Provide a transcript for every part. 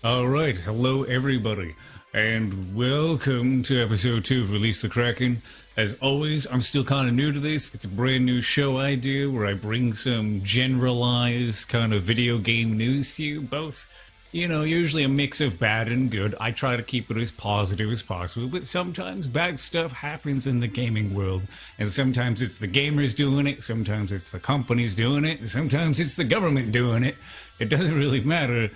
All right, hello everybody, and welcome to episode 2 of Release the Cracken. As always, I'm still kind of new to this. It's a brand new show I do where I bring some generalized kind of video game news to you, both, usually a mix of bad and good. I try to keep it as positive as possible, but sometimes bad stuff happens in the gaming world, and sometimes it's the gamers doing it, sometimes it's the companies doing it, and sometimes it's the government doing it. It doesn't really matter.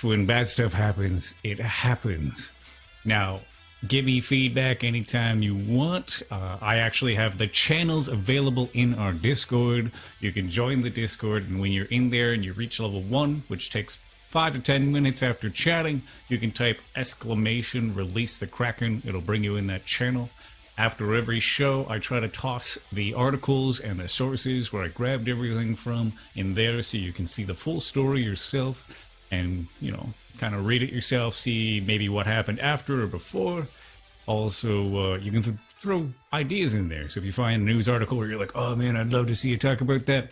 When bad stuff happens, it happens. Now, give me feedback anytime you want. I actually have the channels available in our Discord. You can join the Discord, and when you're in there and you reach level 1, which takes 5 to 10 minutes after chatting, you can type exclamation release the Kraken. It'll bring you in that channel. After every show, I try to toss the articles and the sources where I grabbed everything from in there so you can see the full story yourself and, kind of read it yourself, see maybe what happened after or before. Also, you can throw ideas in there. So if you find a news article where you're like, oh man, I'd love to see you talk about that,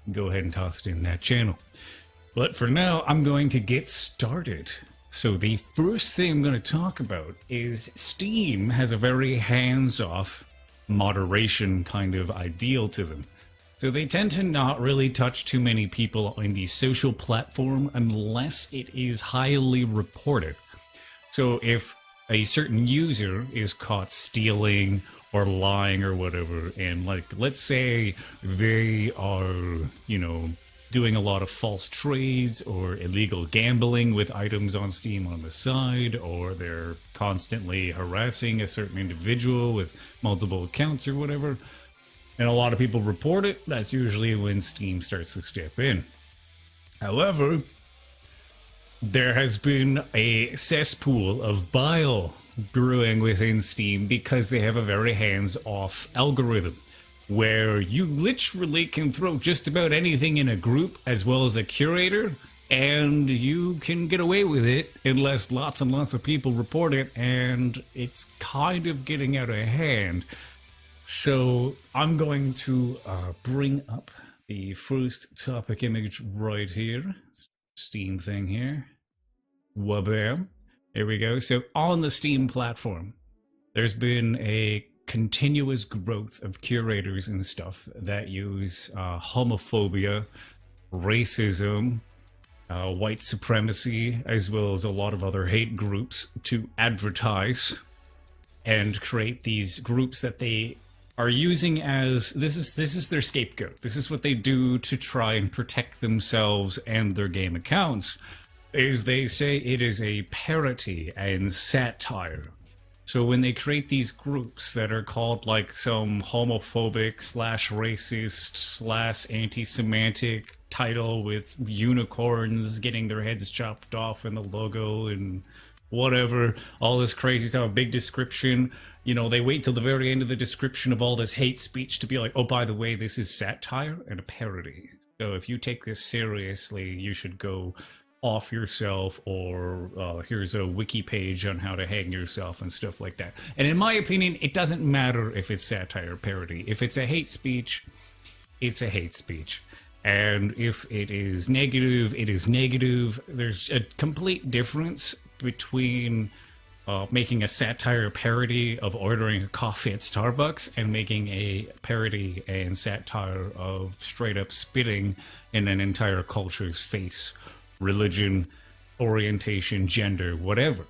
go ahead and toss it in that channel. But for now, I'm going to get started. So the first thing I'm going to talk about is Steam has a very hands-off moderation kind of ideal to them. So they tend to not really touch too many people on the social platform unless it is highly reported. So if a certain user is caught stealing or lying or whatever, and let's say they are, doing a lot of false trades or illegal gambling with items on Steam on the side, or they're constantly harassing a certain individual with multiple accounts or whatever, and a lot of people report it, that's usually when Steam starts to step in. However, there has been a cesspool of bile brewing within Steam because they have a very hands-off algorithm, where you literally can throw just about anything in a group as well as a curator, and you can get away with it unless lots and lots of people report it, and it's kind of getting out of hand. So I'm going to bring up the first topic image right here. Steam thing here. Wabam. There we go. So on the Steam platform, there's been a continuous growth of curators and stuff that use homophobia, racism, white supremacy, as well as a lot of other hate groups to advertise and create these groups that they are using as this is their scapegoat. This is what they do to try and protect themselves and their game accounts, is they say it is a parody and satire. So when they create these groups that are called some homophobic / racist / anti-Semitic title with unicorns getting their heads chopped off in the logo and whatever, all this crazy stuff, a big description, they wait till the very end of the description of all this hate speech to be like, oh, by the way, this is satire and a parody. So if you take this seriously, you should go off yourself, or here's a wiki page on how to hang yourself and stuff like that. And in my opinion, it doesn't matter if it's satire or parody. If it's a hate speech, it's a hate speech. And if it is negative, it is negative. There's a complete difference between making a satire parody of ordering a coffee at Starbucks and making a parody and satire of straight up spitting in an entire culture's face. Religion, orientation, gender, whatever.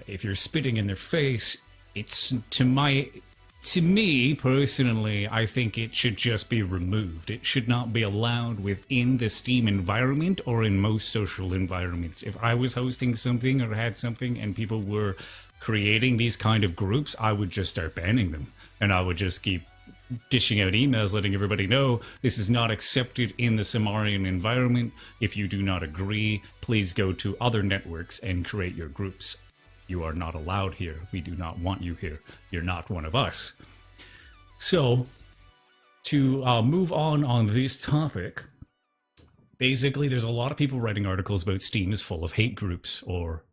If you're spitting in their face, it's to me personally, I think it should just be removed. It should not be allowed within the Steam environment or in most social environments. If I was hosting something or had something and people were creating these kind of groups, I would just start banning them, and I would just keep dishing out emails letting everybody know this is not accepted in the Cimmarian environment. If you do not agree, please go to other networks and create your groups. You are not allowed here. We do not want you here. You're not one of us. So, to move on this topic, basically there's a lot of people writing articles about Steam is full of hate groups or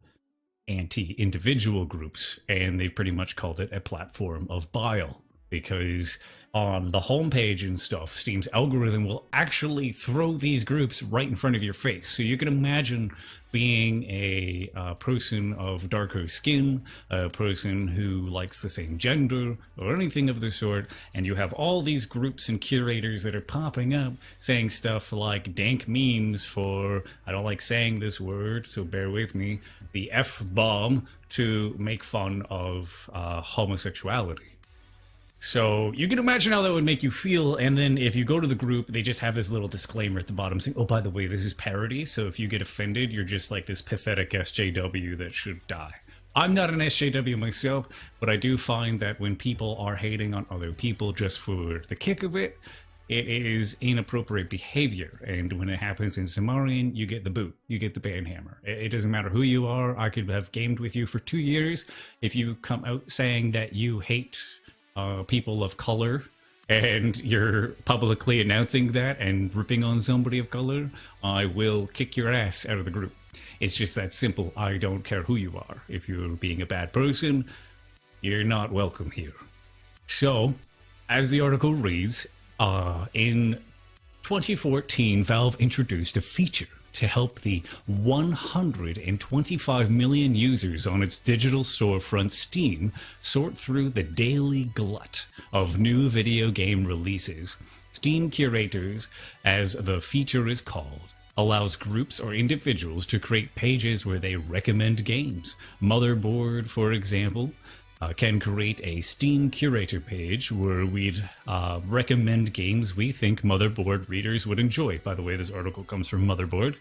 anti-individual groups, and they pretty much called it a platform of bile, because on the homepage and stuff, Steam's algorithm will actually throw these groups right in front of your face. So you can imagine being a person of darker skin, a person who likes the same gender, or anything of the sort, and you have all these groups and curators that are popping up saying stuff like dank memes for, I don't like saying this word, so bear with me, the F-bomb, to make fun of homosexuality. So you can imagine how that would make you feel, and then if you go to the group, they just have this little disclaimer at the bottom saying, oh, by the way, this is parody, so if you get offended, you're just like this pathetic SJW that should die. I'm not an SJW myself, but I do find that when people are hating on other people just for the kick of it, it is inappropriate behavior, and when it happens in Cimmarian, you get the boot, you get the banhammer. It doesn't matter who you are. I could have gamed with you for 2 years. If you come out saying that you hate people of color, and you're publicly announcing that and ripping on somebody of color, I will kick your ass out of the group. It's just that simple. I don't care who you are. If you're being a bad person, you're not welcome here. So, as the article reads, in 2014, Valve introduced a feature to help the 125 million users on its digital storefront Steam sort through the daily glut of new video game releases. Steam Curators, as the feature is called, allows groups or individuals to create pages where they recommend games. Motherboard, for example, can create a Steam Curator page where we'd recommend games we think Motherboard readers would enjoy. By the way, this article comes from Motherboard.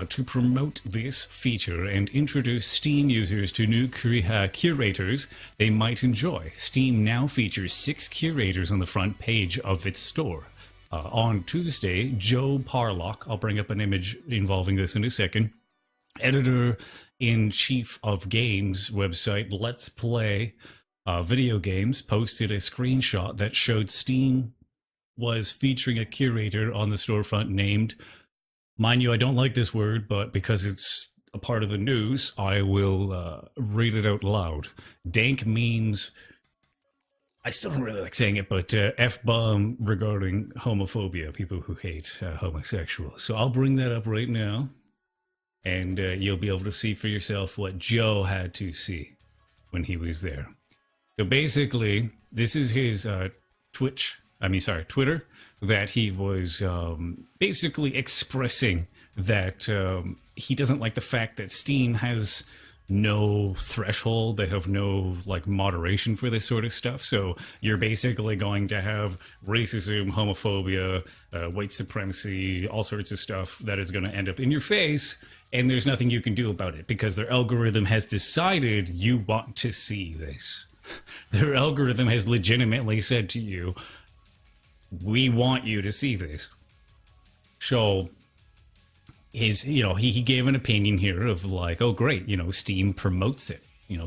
To promote this feature and introduce Steam users to new curators they might enjoy. Steam now features 6 curators on the front page of its store. On Tuesday, Joe Parlock, I'll bring up an image involving this in a second, editor-in-chief of games website Let's Play Video Games, posted a screenshot that showed Steam was featuring a curator on the storefront named, mind you, I don't like this word, but because it's a part of the news, I will read it out loud. Dank means, I still don't really like saying it, but F-bomb regarding homophobia, people who hate homosexuals. So I'll bring that up right now, and you'll be able to see for yourself what Joe had to see when he was there. So basically, this is his Twitter, that he was basically expressing that he doesn't like the fact that Steam has no threshold. They have no moderation for this sort of stuff. So you're basically going to have racism, homophobia, white supremacy, all sorts of stuff that is going to end up in your face, and there's nothing you can do about it because their algorithm has decided you want to see this. Their algorithm has legitimately said to you, we want you to see this. So he gave an opinion here of oh great, Steam promotes it.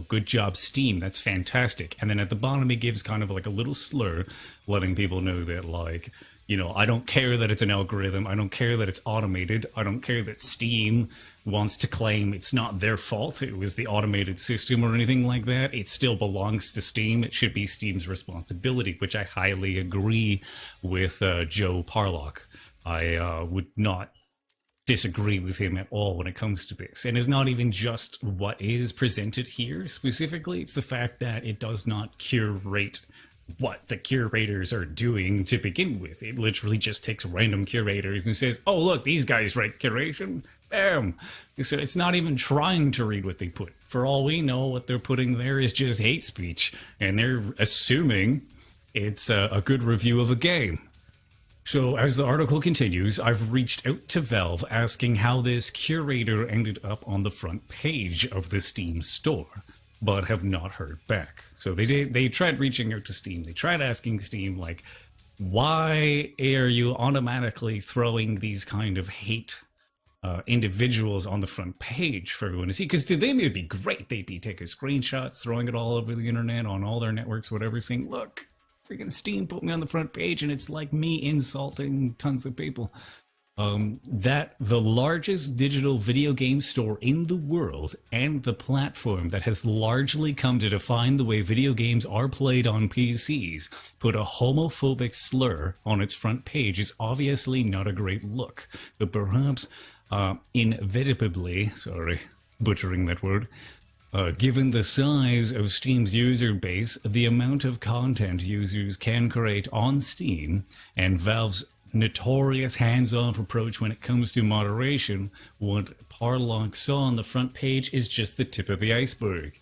Good job, Steam. That's fantastic. And then at the bottom, he gives kind of a little slur, letting people know that I don't care that it's an algorithm. I don't care that it's automated. I don't care that Steam wants to claim it's not their fault. It was the automated system or anything like that. It still belongs to Steam. It should be Steam's responsibility, which I highly agree with Joe Parlock. I would not disagree with him at all when it comes to this. And it's not even just what is presented here specifically. It's the fact that it does not curate what the curators are doing to begin with. It literally just takes random curators and says, oh, look, these guys write curation. Bam. So it's not even trying to read what they put. For all we know, what they're putting there is just hate speech. And they're assuming it's a good review of a game. So as the article continues, I've reached out to Valve asking how this curator ended up on the front page of the Steam store, but have not heard back. So they tried reaching out to Steam. They tried asking Steam, why are you automatically throwing these kind of hate individuals on the front page for everyone to see? Because to them, it'd be great. They'd be taking screenshots, throwing it all over the internet, on all their networks, whatever, saying, look, freaking Steam put me on the front page, and it's like me insulting tons of people. that the largest digital video game store in the world and the platform that has largely come to define the way video games are played on PCs put a homophobic slur on its front page is obviously not a great look. But perhaps, inevitably, sorry, butchering that word, given the size of Steam's user base, the amount of content users can create on Steam, and Valve's notorious hands-off approach when it comes to moderation, what Parlock saw on the front page is just the tip of the iceberg.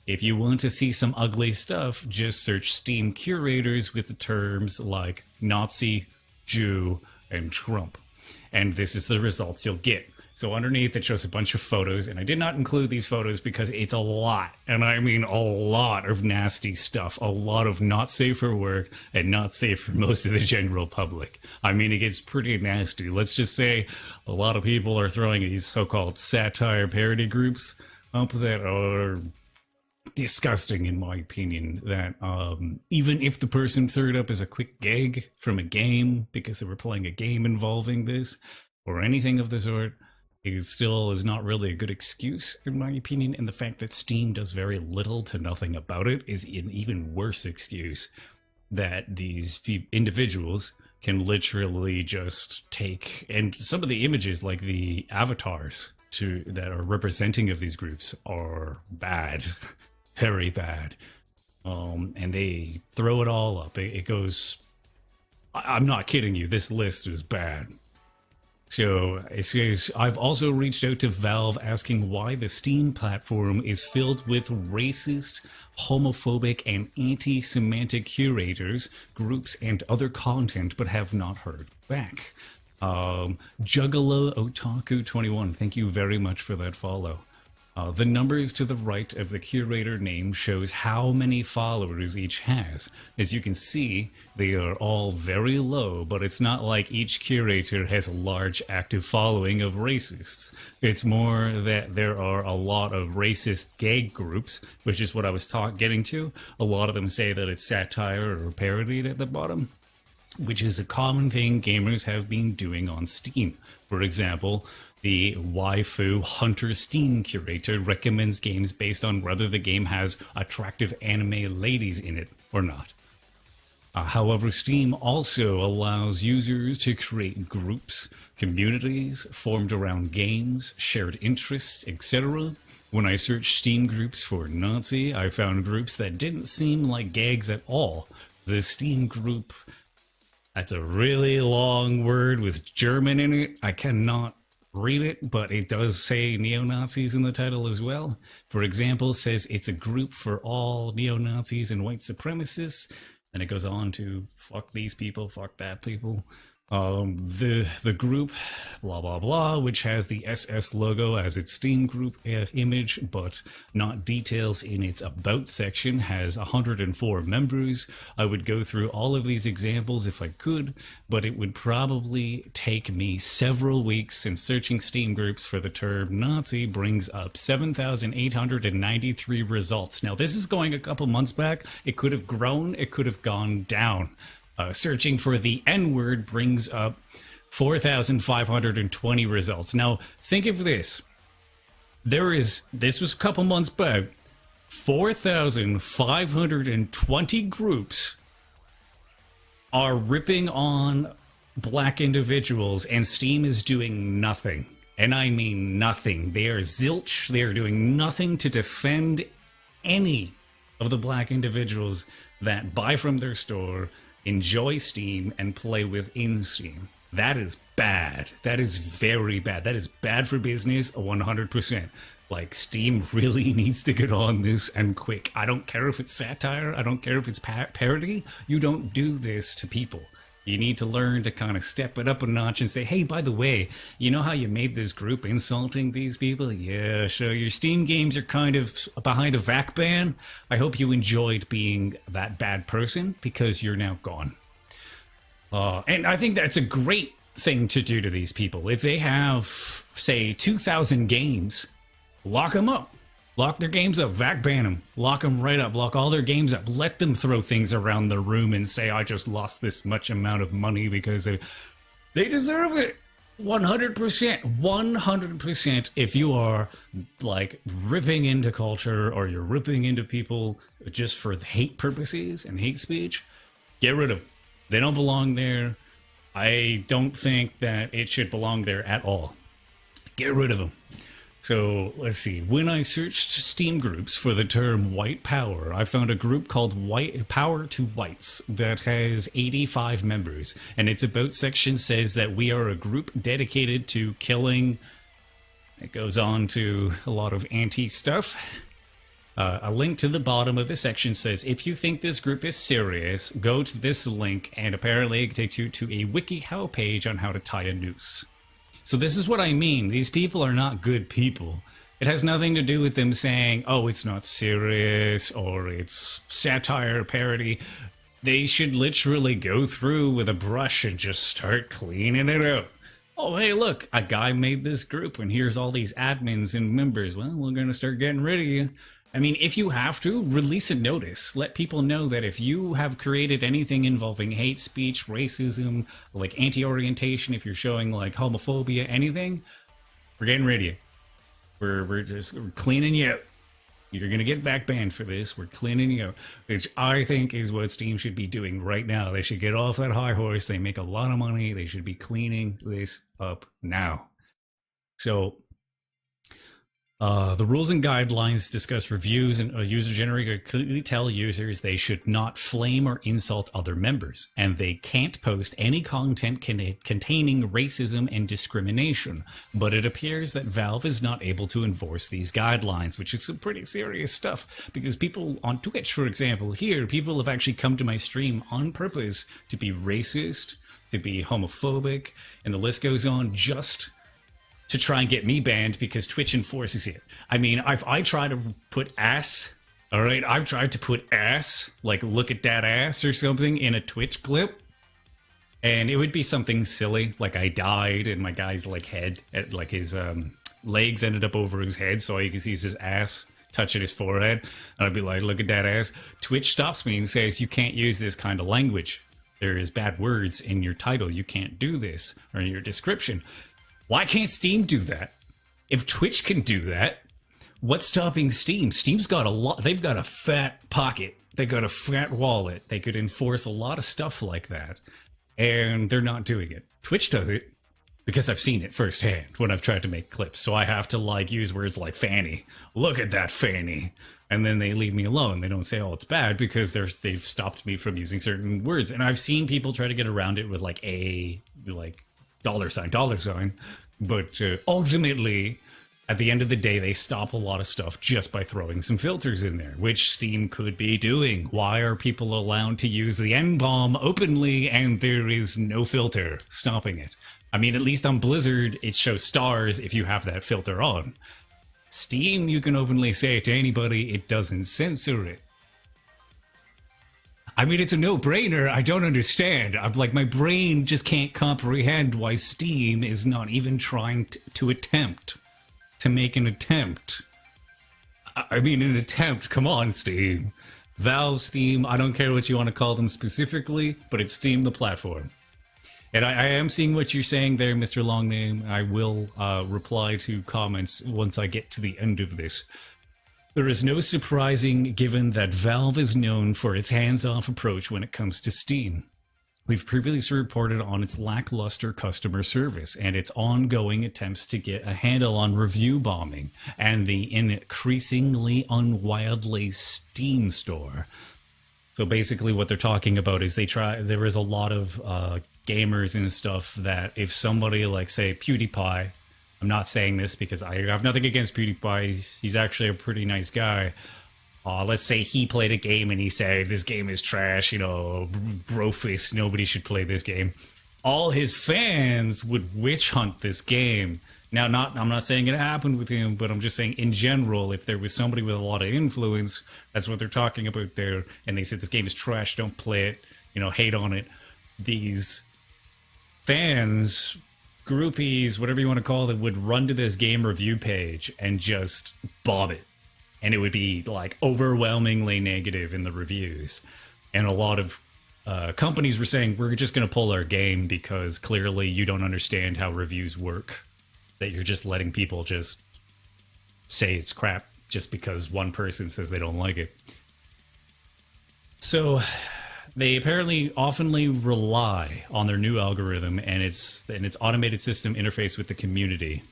If you want to see some ugly stuff, just search Steam curators with the terms like Nazi, Jew, and Trump. And this is the results you'll get. So underneath it shows a bunch of photos, and I did not include these photos because it's a lot, and I mean a lot of nasty stuff, a lot of not safe for work and not safe for most of the general public. I mean, it gets pretty nasty. Let's just say a lot of people are throwing these so-called satire parody groups up that are disgusting, in my opinion, that even if the person threw it up as a quick gag from a game because they were playing a game involving this or anything of the sort, it still is not really a good excuse, in my opinion, and the fact that Steam does very little to nothing about it is an even worse excuse that these individuals can literally just take, and some of the images, like the avatars that are representing of these groups, are bad, very bad, and they throw it all up. It goes, I'm not kidding you, this list is bad. So it says, I've also reached out to Valve asking why the Steam platform is filled with racist, homophobic, and anti-Semitic curators, groups, and other content, but have not heard back. Juggalo Otaku 21, thank you very much for that follow. The numbers to the right of the curator name shows how many followers each has. As you can see, they are all very low, but it's not like each curator has a large active following of racists. It's more that there are a lot of racist gag groups, which is what I was getting to. A lot of them say that it's satire or parodied at the bottom, which is a common thing gamers have been doing on Steam. For example, the Waifu Hunter Steam curator recommends games based on whether the game has attractive anime ladies in it or not. However, Steam also allows users to create groups, communities formed around games, shared interests, etc. When I searched Steam groups for Nazi, I found groups that didn't seem like gags at all. The Steam group, that's a really long word with German in it. I cannot read it, but it does say neo-Nazis in the title as well. For example, says it's a group for all neo-Nazis and white supremacists. And it goes on to fuck these people, fuck that people. The group, blah, blah, blah, which has the SS logo as its Steam group image, but not details in its About section, has 104 members. I would go through all of these examples if I could, but it would probably take me several weeks, and searching Steam groups for the term Nazi brings up 7,893 results. Now, this is going a couple months back. It could have grown, it could have gone down. Searching for the N-word brings up 4,520 results. Now, think of this. This was a couple months back, 4,520 groups are ripping on black individuals, and Steam is doing nothing. And I mean nothing. They are zilch. They are doing nothing to defend any of the black individuals that buy from their store, enjoy Steam, and play within Steam. That is bad. That is very bad. That is bad for business, 100%. Like, Steam really needs to get on this, and quick. I don't care if it's satire. I don't care if it's parody. You don't do this to people. You need to learn to kind of step it up a notch and say, hey, by the way, you know how you made this group insulting these people? Yeah, so your Steam games are kind of behind a VAC ban. I hope you enjoyed being that bad person, because you're now gone. And I think that's a great thing to do to these people. If they have, say, 2,000 games, lock them up. Lock their games up, VAC ban them, lock them right up, lock all their games up, let them throw things around the room and say, I just lost this much amount of money because they deserve it. 100%, 100%. If you are like ripping into culture or you're ripping into people just for hate purposes and hate speech, get rid of them. They don't belong there. I don't think that it should belong there at all. Get rid of them. So let's see. When I searched Steam groups for the term white power, I found a group called White Power to Whites that has 85 members. And its about section says that we are a group dedicated to killing. It goes on to a lot of anti-stuff. A link to the bottom of the section says, if you think this group is serious, go to this link, and apparently it takes you to a WikiHow page on how to tie a noose. So this is what I mean. These people are not good people. It has nothing to do with them saying, oh, it's not serious, or it's satire, parody. They should literally go through with a brush and just start cleaning it out. Oh, hey, look, a guy made this group, and here's all these admins and members. Well, we're going to start getting rid of you. I mean, if you have to, release a notice. Let people know that if you have created anything involving hate speech, racism, like anti-orientation, if you're showing like homophobia, anything, we're getting rid of you. We're cleaning you out. You're going to get back banned for this. We're cleaning you out, which I think is what Steam should be doing right now. They should get off that high horse. They make a lot of money. They should be cleaning this up now. So the rules and guidelines discuss reviews and user-generated clearly tell users they should not flame or insult other members, and they can't post any content containing racism and discrimination. But it appears that Valve is not able to enforce these guidelines, which is some pretty serious stuff, because people on Twitch, for example, here, people have actually come to my stream on purpose to be racist, to be homophobic, and the list goes on, just to try and get me banned because Twitch enforces it. I mean, I try to put ass, all right? I've tried to put ass, like look at that ass or something in a Twitch clip. And it would be something silly, like I died and my guy's like head, like his legs ended up over his head, so all you can see is his ass touching his forehead. And I'd be like, look at that ass. Twitch stops me and says, you can't use this kind of language. There is bad words in your title. You can't do this, or in your description. Why can't Steam do that? If Twitch can do that, what's stopping Steam? Steam's got a lot. They've got a fat pocket. They got a fat wallet. They could enforce a lot of stuff like that, and they're not doing it. Twitch does it because I've seen it firsthand when I've tried to make clips. So I have to like use words like fanny. Look at that fanny. And then they leave me alone. They don't say, oh, it's bad, because they've stopped me from using certain words. And I've seen people try to get around it with like dollar sign. But ultimately, at the end of the day, they stop a lot of stuff just by throwing some filters in there, which Steam could be doing. Why are people allowed to use the N-bomb openly and there is no filter stopping it? I mean, at least on Blizzard, it shows stars if you have that filter on. Steam, you can openly say it to anybody, it doesn't censor it. I mean, it's a no-brainer. I don't understand. I'm like, my brain just can't comprehend why Steam is not even trying to attempt to make an attempt. I mean, an attempt. Come on, Steam. Valve, Steam, I don't care what you want to call them specifically, but it's Steam, the platform. And I am seeing what you're saying there, Mr. Longname. I will reply to comments once I get to the end of this. There is no surprising, given that Valve is known for its hands-off approach when it comes to Steam. We've previously reported on its lackluster customer service and its ongoing attempts to get a handle on review bombing and the increasingly unwieldy Steam store. So basically what they're talking about is there is a lot of gamers and stuff that if somebody like, say, PewDiePie, I'm not saying this because I have nothing against PewDiePie. He's actually a pretty nice guy. Let's say he played a game and he said, this game is trash, brofist, nobody should play this game. All his fans would witch hunt this game. Now, I'm not saying it happened with him, but I'm just saying in general, if there was somebody with a lot of influence, that's what they're talking about there, and they said this game is trash, don't play it, hate on it. These fans, groupies, whatever you want to call it, would run to this game review page and just bomb it. And it would be like overwhelmingly negative in the reviews. And a lot of companies were saying, we're just going to pull our game because clearly you don't understand how reviews work. That you're just letting people just say it's crap just because one person says they don't like it. So they apparently oftenly rely on their new algorithm and its automated system interface with the community.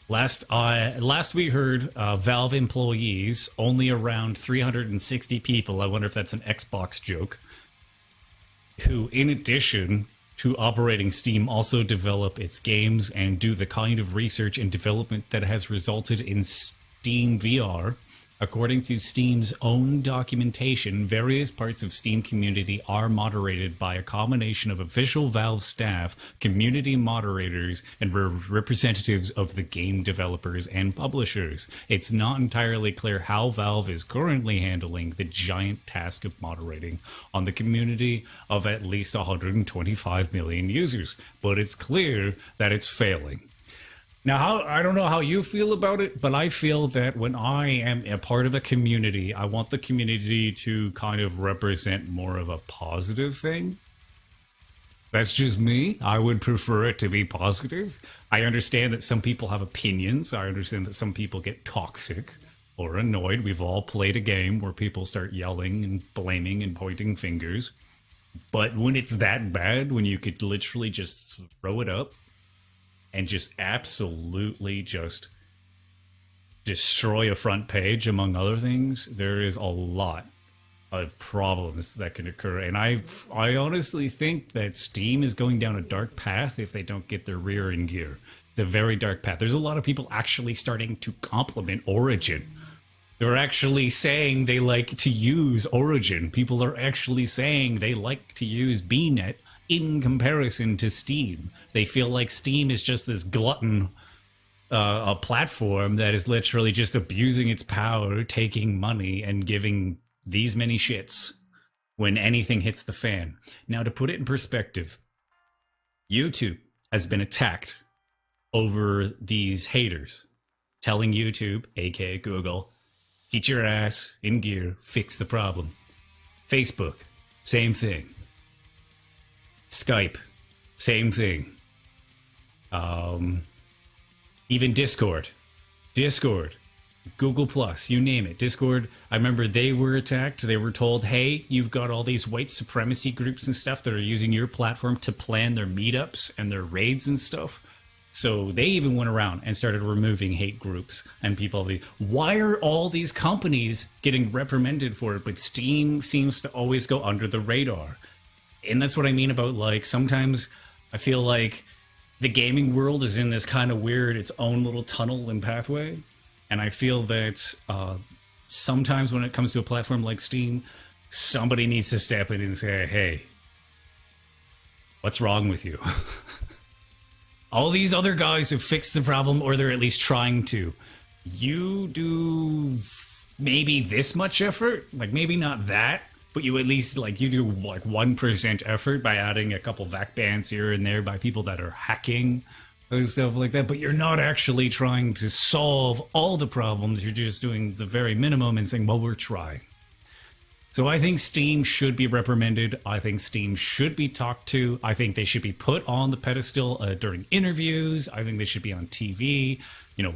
Last we heard, Valve employees, only around 360 people, I wonder if that's an Xbox joke, who, in addition to operating Steam, also develop its games and do the kind of research and development that has resulted in Steam VR. According to Steam's own documentation, various parts of Steam community are moderated by a combination of official Valve staff, community moderators, and representatives of the game developers and publishers. It's not entirely clear how Valve is currently handling the giant task of moderating on the community of at least 125 million users, but it's clear that it's failing. Now, I don't know how you feel about it, but I feel that when I am a part of a community, I want the community to kind of represent more of a positive thing. That's just me. I would prefer it to be positive. I understand that some people have opinions. I understand that some people get toxic or annoyed. We've all played a game where people start yelling and blaming and pointing fingers. But when it's that bad, when you could literally just throw it up, and just absolutely just destroy a front page, among other things, there is a lot of problems that can occur. And I honestly think that Steam is going down a dark path if they don't get their rear in gear. It's a very dark path. There's a lot of people actually starting to compliment Origin. They're actually saying they like to use Origin. People are actually saying they like to use BNet in comparison to Steam. They feel like Steam is just this glutton a platform that is literally just abusing its power, taking money, and giving these many shits when anything hits the fan. Now, to put it in perspective, YouTube has been attacked over these haters telling YouTube, aka Google, get your ass in gear, fix the problem. Facebook, same thing. Skype, same thing. Even Discord, Google Plus, you name it. Discord, I remember they were attacked. They were told, hey, you've got all these white supremacy groups and stuff that are using your platform to plan their meetups and their raids and stuff. So they even went around and started removing hate groups and people. Why are all these companies getting reprimanded for it, but Steam seems to always go under the radar? And that's what I mean about, like, sometimes I feel like the gaming world is in this kind of weird, its own little tunnel and pathway. And I feel that sometimes when it comes to a platform like Steam, somebody needs to step in and say, hey, what's wrong with you? All these other guys have fixed the problem, or they're at least trying to. You do maybe this much effort, like maybe not that, but you at least, like, you do like 1% effort by adding a couple VAC bans here and there by people that are hacking and stuff like that. But you're not actually trying to solve all the problems. You're just doing the very minimum and saying, well, we're trying. So I think Steam should be reprimanded. I think Steam should be talked to. I think they should be put on the pedestal during interviews. I think they should be on TV,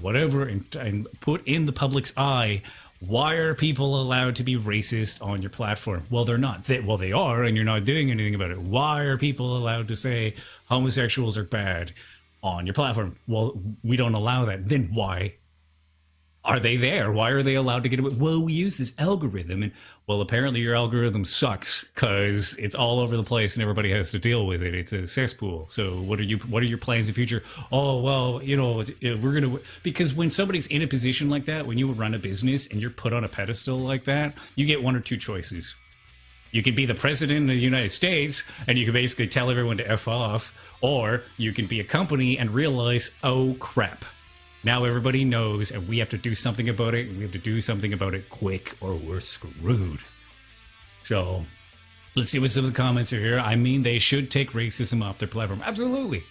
whatever, and put in the public's eye. Why are people allowed to be racist on your platform? Well, they're not. They are, and you're not doing anything about it. Why are people allowed to say homosexuals are bad on your platform? Well, we don't allow that. Then why are they there? Why are they allowed to get away? Well, we use this algorithm, and well, apparently your algorithm sucks because it's all over the place and everybody has to deal with it. It's a cesspool. So what are your plans in the future? Oh, well, we're gonna, because when somebody's in a position like that, when you run a business and you're put on a pedestal like that, you get one or two choices. You could be the president of the United States and you can basically tell everyone to F off, or you can be a company and realize, oh crap, now everybody knows and we have to do something about it, and we have to do something about it quick or we're screwed. So let's see what some of the comments are here. I mean, they should take racism off their platform. Absolutely.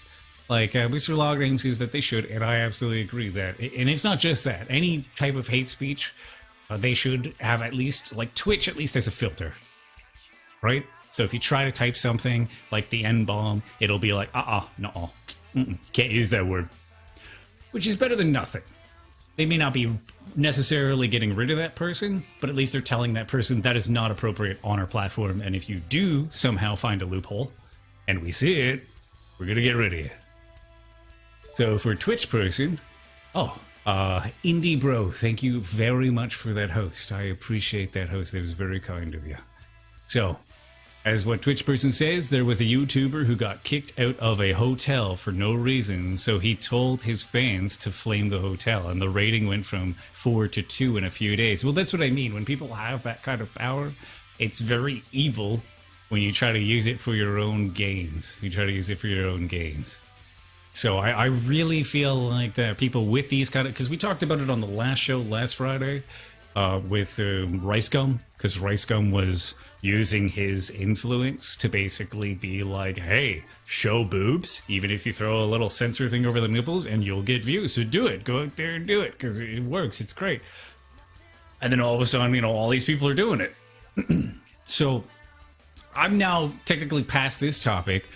Like Mr. Logname says that they should, and I absolutely agree that. And it's not just that. Any type of hate speech, they should have at least, like Twitch at least has a filter, right? So if you try to type something like the N-bomb, it'll be like, no, can't use that word. Which is better than nothing. They may not be necessarily getting rid of that person, but at least they're telling that person that is not appropriate on our platform. And if you do somehow find a loophole, and we see it, we're going to get rid of you. So for Twitch person, Indie Bro, thank you very much for that host. I appreciate that host. That was very kind of you. So, as what Twitch person says, there was a YouTuber who got kicked out of a hotel for no reason, so he told his fans to flame the hotel, and the rating went from 4 to 2 in a few days. Well, that's what I mean. When people have that kind of power, it's very evil when you try to use it for your own gains. So I really feel like that people with these kind of... Because we talked about it on the last show last Friday with Rice Gum, because Rice Gum was using his influence to basically be like, hey, show boobs, even if you throw a little sensor thing over the nipples and you'll get views. So do it. Go out there and do it, because it works. It's great. And then all of a sudden, all these people are doing it. So I'm now technically past this topic.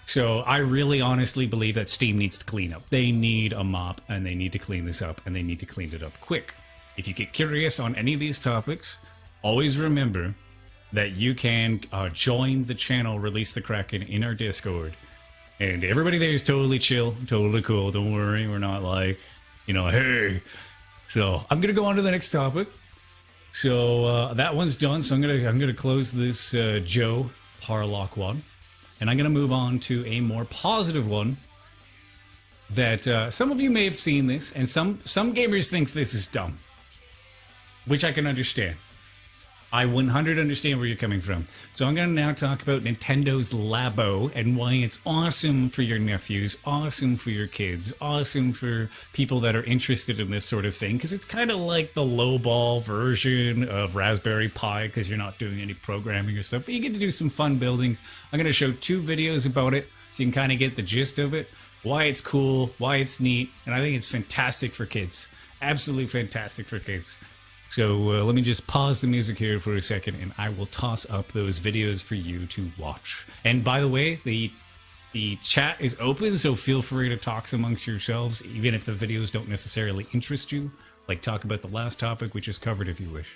So I really honestly believe that Steam needs to clean up. They need a mop, and they need to clean this up, and they need to clean it up quick. If you get curious on any of these topics, always remember that you can join the channel Release the Kraken in our Discord. And everybody there is totally chill, totally cool. Don't worry, we're not like, hey. So I'm going to go on to the next topic. So that one's done. So I'm gonna close this Joe Parlock one. And I'm going to move on to a more positive one that some of you may have seen this, and some gamers think this is dumb, which I can understand. I 100% understand where you're coming from. So I'm going to now talk about Nintendo's Labo and why it's awesome for your nephews, awesome for your kids, awesome for people that are interested in this sort of thing, because it's kind of like the lowball version of Raspberry Pi, because you're not doing any programming or stuff, but you get to do some fun building. I'm going to show 2 videos about it so you can kind of get the gist of it, why it's cool, why it's neat, and I think it's fantastic for kids. Absolutely fantastic for kids. So let me just pause the music here for a second, and I will toss up those videos for you to watch. And by the way, the chat is open, so feel free to talk amongst yourselves, even if the videos don't necessarily interest you. Like, talk about the last topic we just covered if you wish.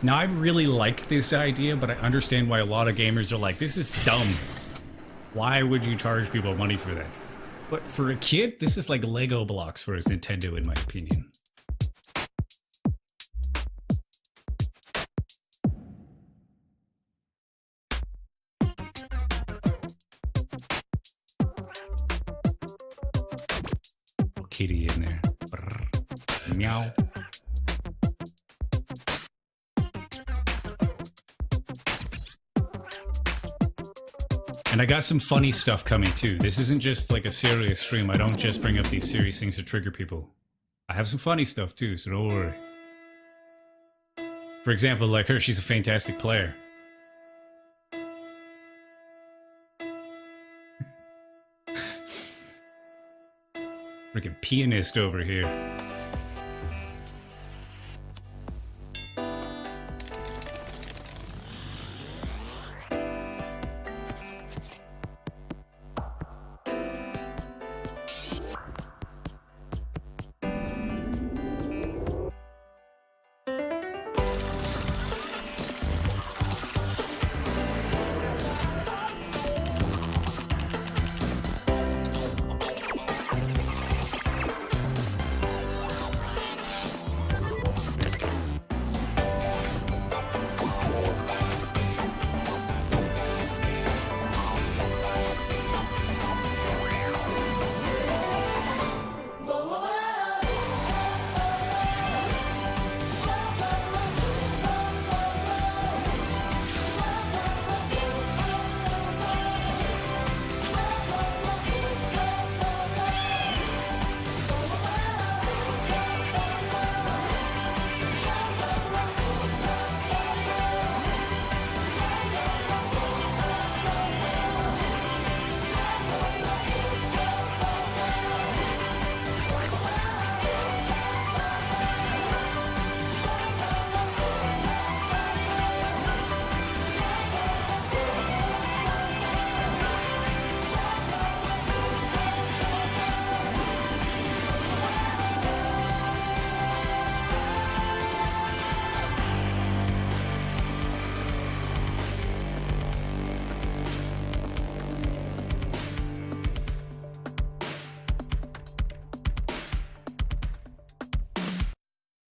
Now, I really like this idea, but I understand why a lot of gamers are like, this is dumb. Why would you charge people money for that? But for a kid, this is like Lego blocks for his Nintendo, in my opinion. Kitty in there. Brr. Meow. And I got some funny stuff coming too. This isn't just like a serious stream. I don't just bring up these serious things to trigger people. I have some funny stuff too, so don't worry. For example, like her, she's a fantastic player. Freaking pianist over here.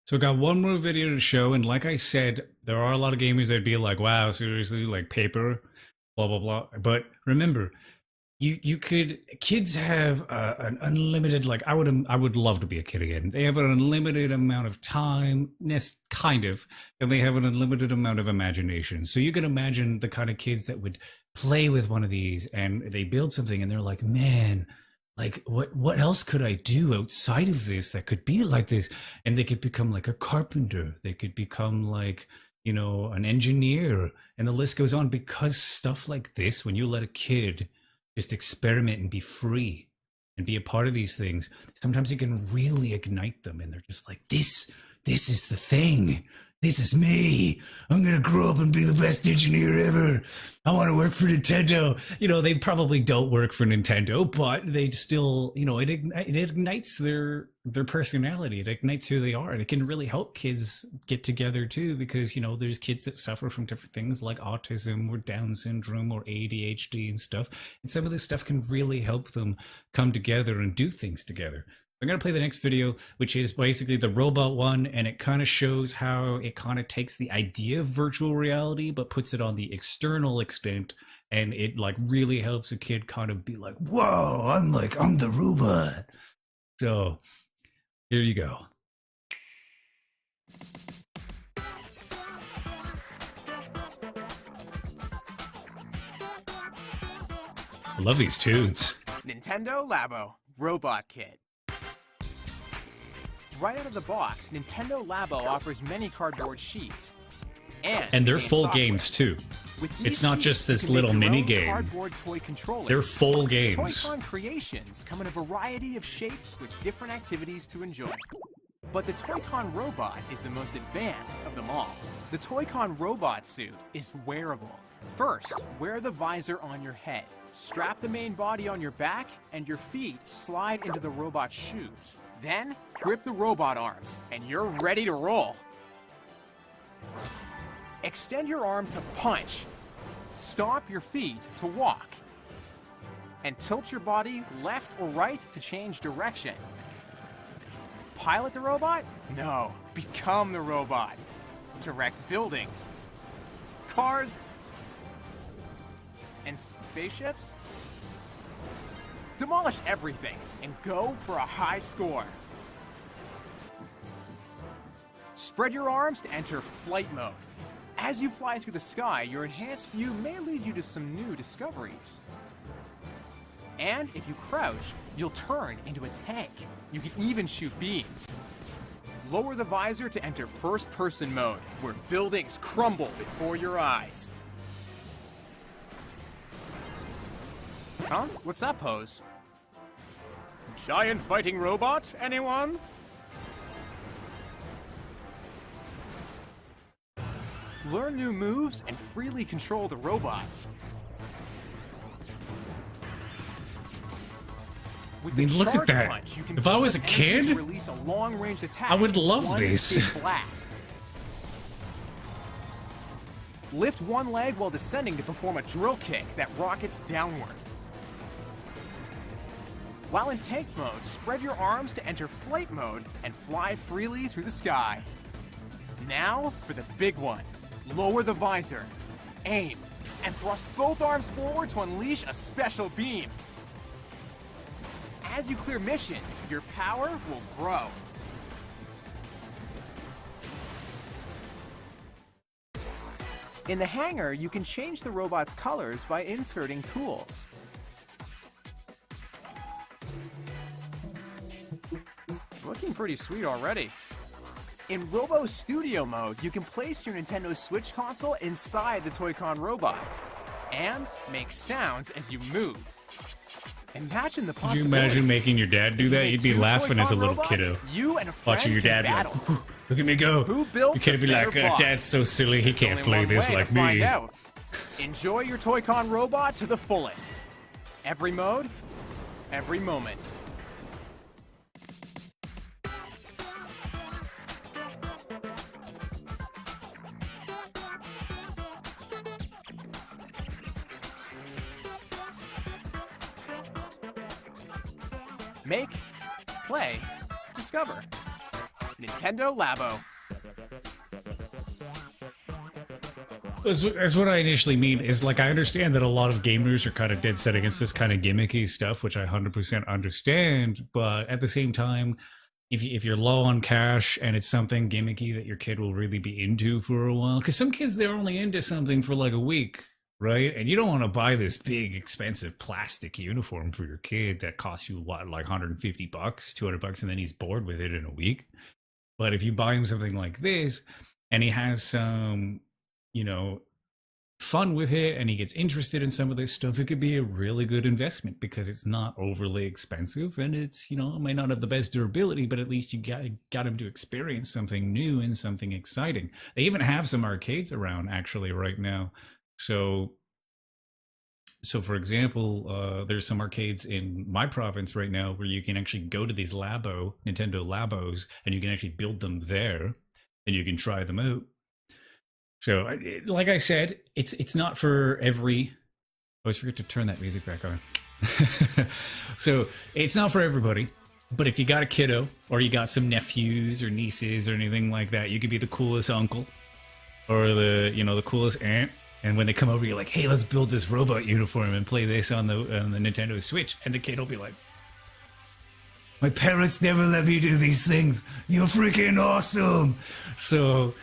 So I got one more video to show, and like I said, there are a lot of gamers that'd be like, "Wow, seriously, like paper, blah blah blah." But remember, you could kids have an unlimited like I would love to be a kid again. They have an unlimited amount of time, kind of, and they have an unlimited amount of imagination. So you can imagine the kind of kids that would play with one of these, and they build something, and they're like, "Man, like what else could I do outside of this that could be like this?" And they could become like a carpenter. They could become like, an engineer, and the list goes on, because stuff like this, when you let a kid just experiment and be free and be a part of these things, sometimes it can really ignite them, and they're just like, this is the thing. This is me. I'm gonna grow up and be the best engineer ever. I want to work for Nintendo. They probably don't work for Nintendo, but they still, it ignites their personality. It ignites who they are, and it can really help kids get together too, because there's kids that suffer from different things like autism or Down syndrome or ADHD and stuff, and some of this stuff can really help them come together and do things together. I'm going to play the next video, which is basically the robot one, and it kind of shows how it kind of takes the idea of virtual reality but puts it on the external extent, and it like really helps a kid kind of be like, whoa, I'm the robot. So here you go. I love these tunes. Nintendo Labo Robot Kit. Right out of the box, Nintendo Labo offers many cardboard sheets. And they're full games too. It's not just this little mini game. Cardboard toy controllers. They're full games. Toy-Con creations come in a variety of shapes with different activities to enjoy. But the Toy-Con robot is the most advanced of them all. The Toy-Con robot suit is wearable. First, wear the visor on your head. Strap the main body on your back, and your feet slide into the robot's shoes. Then, grip the robot arms, and you're ready to roll. Extend your arm to punch. Stomp your feet to walk. And tilt your body left or right to change direction. Pilot the robot? No, become the robot. To wreck buildings, cars, and spaceships? Demolish everything and go for a high score. Spread your arms to enter flight mode. As you fly through the sky, your enhanced view may lead you to some new discoveries. And if you crouch, you'll turn into a tank. You can even shoot beams. Lower the visor to enter first-person mode, where buildings crumble before your eyes. Huh? What's that pose? Giant fighting robot, anyone? Learn new moves and freely control the robot. I mean, look at that. Punch, if I was a kid, release a long-range attack. I would love this. Blast. Lift one leg while descending to perform a drill kick that rockets downward. While in tank mode, spread your arms to enter flight mode and fly freely through the sky. Now for the big one. Lower the visor, aim, and thrust both arms forward to unleash a special beam. As you clear missions, your power will grow. In the hangar, you can change the robot's colors by inserting tools. Looking pretty sweet already. In Robo Studio mode, you can place your Nintendo Switch console inside the Toy-Con robot and make sounds as you move. Imagine the possibilities. Could you imagine making your dad do that? You'd be laughing as a little kiddo. You and a friend watching your dad like, look at me go. Who built you can't be like, Dad's so silly, he can't play this like me. Enjoy your Toy-Con robot to the fullest. Every mode, every moment. Make, play, discover. Nintendo Labo. That's what I initially mean, is like, I understand that a lot of gamers are kind of dead set against this kind of gimmicky stuff, which I 100% understand, but at the same time, if you're low on cash and it's something gimmicky that your kid will really be into for a while, because some kids, they're only into something for like a week, right? And you don't want to buy this big expensive plastic uniform for your kid that costs you what, like $150, $200, and then he's bored with it in a week. But if you buy him something like this and he has some, you know, fun with it and he gets interested in some of this stuff, it could be a really good investment because it's not overly expensive and it's, you know, it might not have the best durability, but at least you got him to experience something new and something exciting. They even have some arcades around actually right now. So for example, there's some arcades in my province right now where you can actually go to these Nintendo Labos, and you can actually build them there and you can try them out. So, like I said, it's not for every... I always forget to turn that music back on. So, it's not for everybody. But if you got a kiddo, or you got some nephews or nieces or anything like that, you could be the coolest uncle. Or the coolest aunt. And when they come over, you're like, hey, let's build this robot uniform and play this on the Nintendo Switch. And the kid will be like, my parents never let me do these things. You're freaking awesome. So...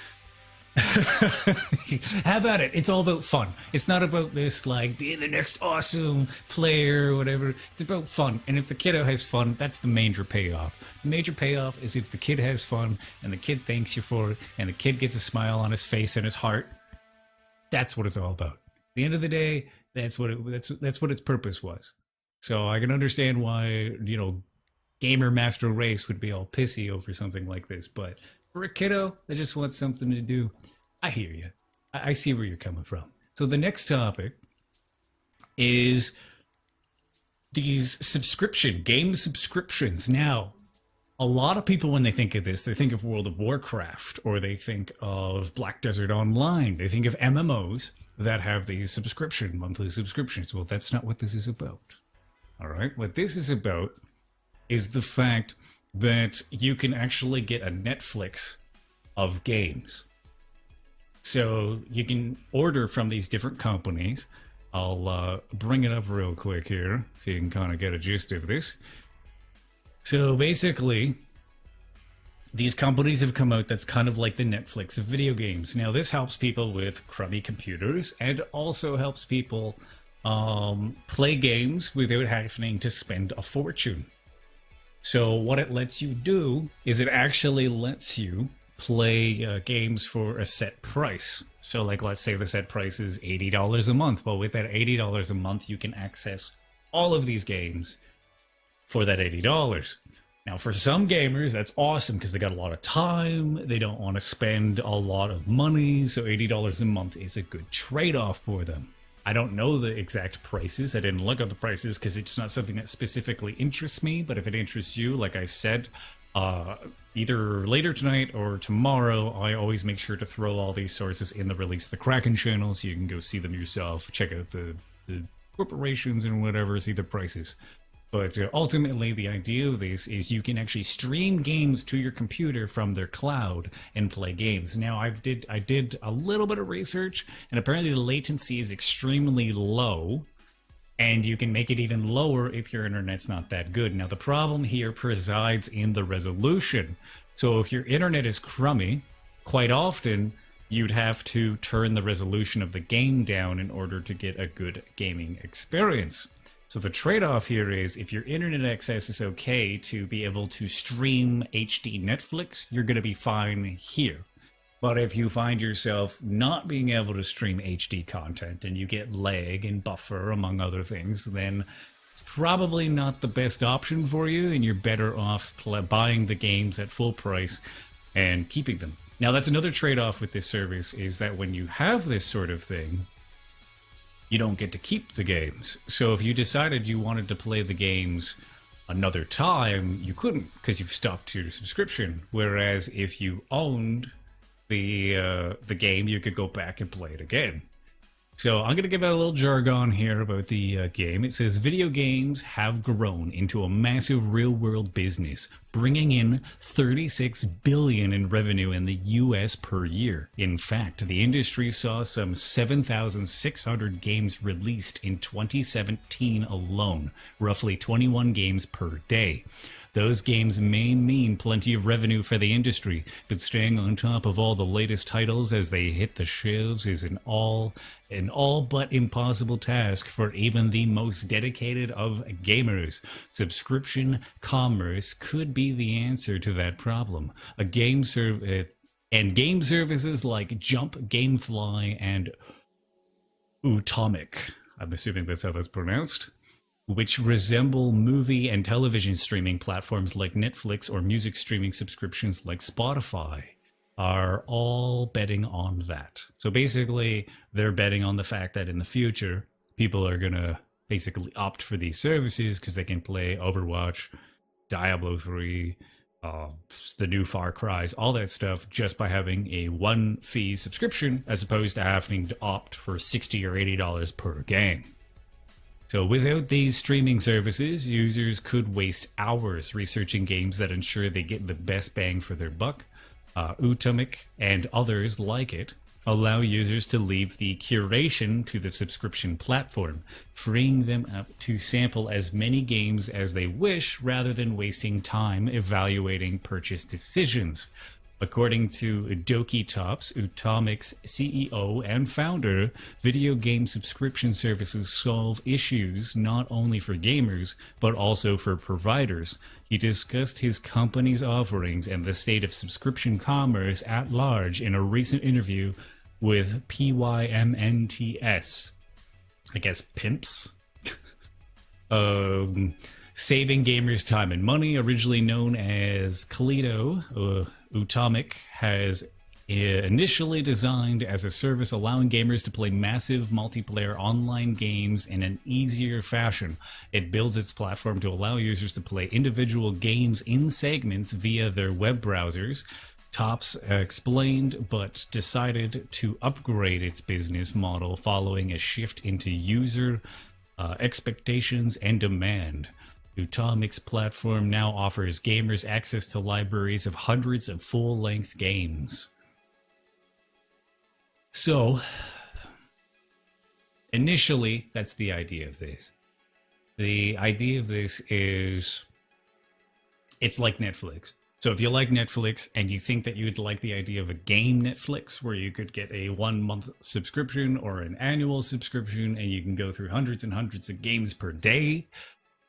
have at it. It's all about fun. It's not about this like being the next awesome player or whatever. It's about fun. And if the kiddo has fun, that's the major payoff. The major payoff is if the kid has fun and the kid thanks you for it and the kid gets a smile on his face and his heart. That's what it's all about. At the end of the day, that's what its purpose was. So I can understand why, you know, Gamer Master Race would be all pissy over something like this, but for a kiddo that just wants something to do, I hear you. I see where you're coming from. So the next topic is these game subscriptions. Now, a lot of people, when they think of this, they think of World of Warcraft, or they think of Black Desert Online. They think of MMOs that have these monthly subscriptions. Well, that's not what this is about. All right? What this is about is the fact that you can actually get a Netflix of games. So you can order from these different companies. I'll bring it up real quick here so you can kind of get a gist of this. So basically, these companies have come out that's kind of like the Netflix of video games. Now, this helps people with crummy computers and also helps people play games without having to spend a fortune. So what it lets you do is it actually lets you play games for a set price. So like, let's say the set price is $80 a month. Well, with that $80 a month, you can access all of these games for that $80. Now, for some gamers, that's awesome because they got a lot of time. They don't want to spend a lot of money. So $80 a month is a good trade-off for them. I don't know the exact prices. I didn't look at the prices because it's not something that specifically interests me. But if it interests you, like I said, either later tonight or tomorrow, I always make sure to throw all these sources in the Release the Cracken channel so you can go see them yourself, check out the corporations and whatever, see the prices. But ultimately, the idea of this is you can actually stream games to your computer from their cloud and play games. Now, I did a little bit of research, and apparently the latency is extremely low, and you can make it even lower if your internet's not that good. Now, the problem here presides in the resolution. So if your internet is crummy, quite often you'd have to turn the resolution of the game down in order to get a good gaming experience. So the trade-off here is if your internet access is okay to be able to stream HD Netflix, you're going to be fine here. But if you find yourself not being able to stream HD content and you get lag and buffer, among other things, then it's probably not the best option for you, and you're better off buying the games at full price and keeping them. Now, that's another trade-off with this service, is that when you have this sort of thing, you don't get to keep the games. So if you decided you wanted to play the games another time, you couldn't because you've stopped your subscription. Whereas if you owned the game, you could go back and play it again. So I'm going to give out a little jargon here about the game. It says video games have grown into a massive real-world business, bringing in $36 billion in revenue in the U.S. per year. In fact, the industry saw some 7,600 games released in 2017 alone, roughly 21 games per day. Those games may mean plenty of revenue for the industry, but staying on top of all the latest titles as they hit the shelves is an all but impossible task for even the most dedicated of gamers. Subscription commerce could be the answer to that problem. Game services like Jump, Gamefly, and Utomic, I'm assuming that's how that's pronounced, which resemble movie and television streaming platforms like Netflix or music streaming subscriptions like Spotify, are all betting on that. So basically, they're betting on the fact that in the future, people are going to basically opt for these services because they can play Overwatch, Diablo 3, the new Far Cry's, all that stuff, just by having a one-fee subscription as opposed to having to opt for $60 or $80 per game. So without these streaming services, users could waste hours researching games that ensure they get the best bang for their buck. Utomic and others like it allow users to leave the curation to the subscription platform, freeing them up to sample as many games as they wish rather than wasting time evaluating purchase decisions. According to Doki Tops, Utomic's CEO and founder, video game subscription services solve issues not only for gamers, but also for providers. He discussed his company's offerings and the state of subscription commerce at large in a recent interview with PYMNTS. I guess pimps? Saving gamers time and money, originally known as Kaledo, Utomic has initially designed as a service allowing gamers to play massive multiplayer online games in an easier fashion. It builds its platform to allow users to play individual games in segments via their web browsers. Tops explained, but decided to upgrade its business model following a shift into user expectations and demand. Utomic's platform now offers gamers access to libraries of hundreds of full-length games. So, initially, that's the idea of this. The idea of this is, it's like Netflix. So if you like Netflix and you think that you would like the idea of a game Netflix where you could get a 1-month subscription or an annual subscription and you can go through hundreds and hundreds of games per day,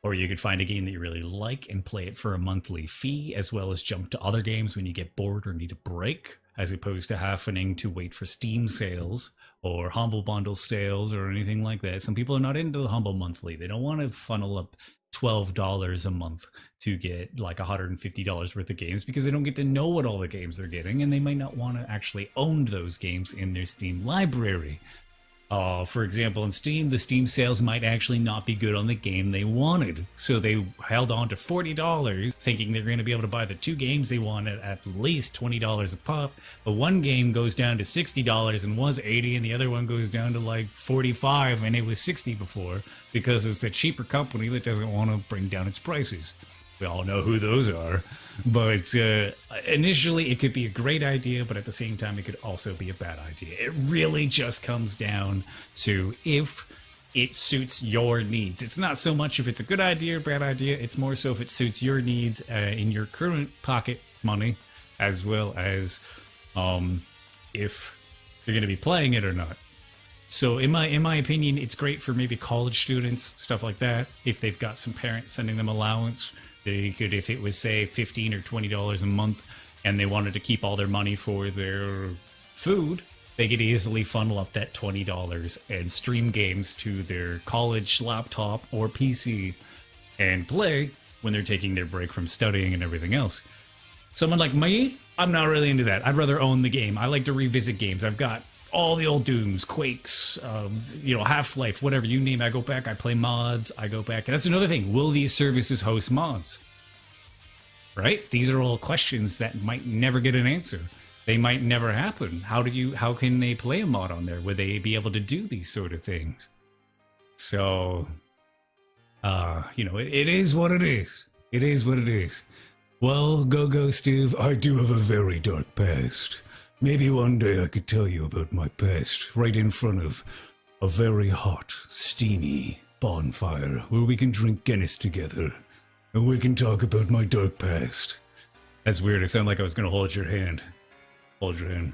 or you could find a game that you really like and play it for a monthly fee, as well as jump to other games when you get bored or need a break, as opposed to having to wait for Steam sales or Humble Bundle sales or anything like that. Some people are not into the Humble Monthly. They don't want to funnel up $12 a month to get like $150 worth of games because they don't get to know what all the games they're getting, and they might not want to actually own those games in their Steam library. For example, in Steam, the Steam sales might actually not be good on the game they wanted. So they held on to $40, thinking they're going to be able to buy the 2 games they wanted at least $20 a pop. But one game goes down to $60 and was $80, and the other one goes down to like $45, and it was $60 before, because it's a cheaper company that doesn't want to bring down its prices. We all know who those are. But initially, it could be a great idea, but at the same time, it could also be a bad idea. It really just comes down to if it suits your needs. It's not so much if it's a good idea or bad idea. It's more so if it suits your needs in your current pocket money, as well as if you're going to be playing it or not. So in my opinion, it's great for maybe college students, stuff like that, if they've got some parents sending them allowance. They could, if it was, say, $15 or $20 a month, and they wanted to keep all their money for their food, they could easily funnel up that $20 and stream games to their college laptop or PC and play when they're taking their break from studying and everything else. Someone like me, I'm not really into that. I'd rather own the game. I like to revisit games. I've got all the old Dooms, Quakes, Half-Life, whatever you name. I go back, I play mods, I go back. And that's another thing. Will these services host mods? Right? These are all questions that might never get an answer. they might never happen. How can they play a mod on there? Would they be able to do these sort of things? So, it is what it is. It is what it is. Well, Go Steve, I do have a very dark past. Maybe one day I could tell you about my past right in front of a very hot, steamy bonfire where we can drink Guinness together and we can talk about my dark past. That's weird. It sounded like I was going to hold your hand. Hold your hand.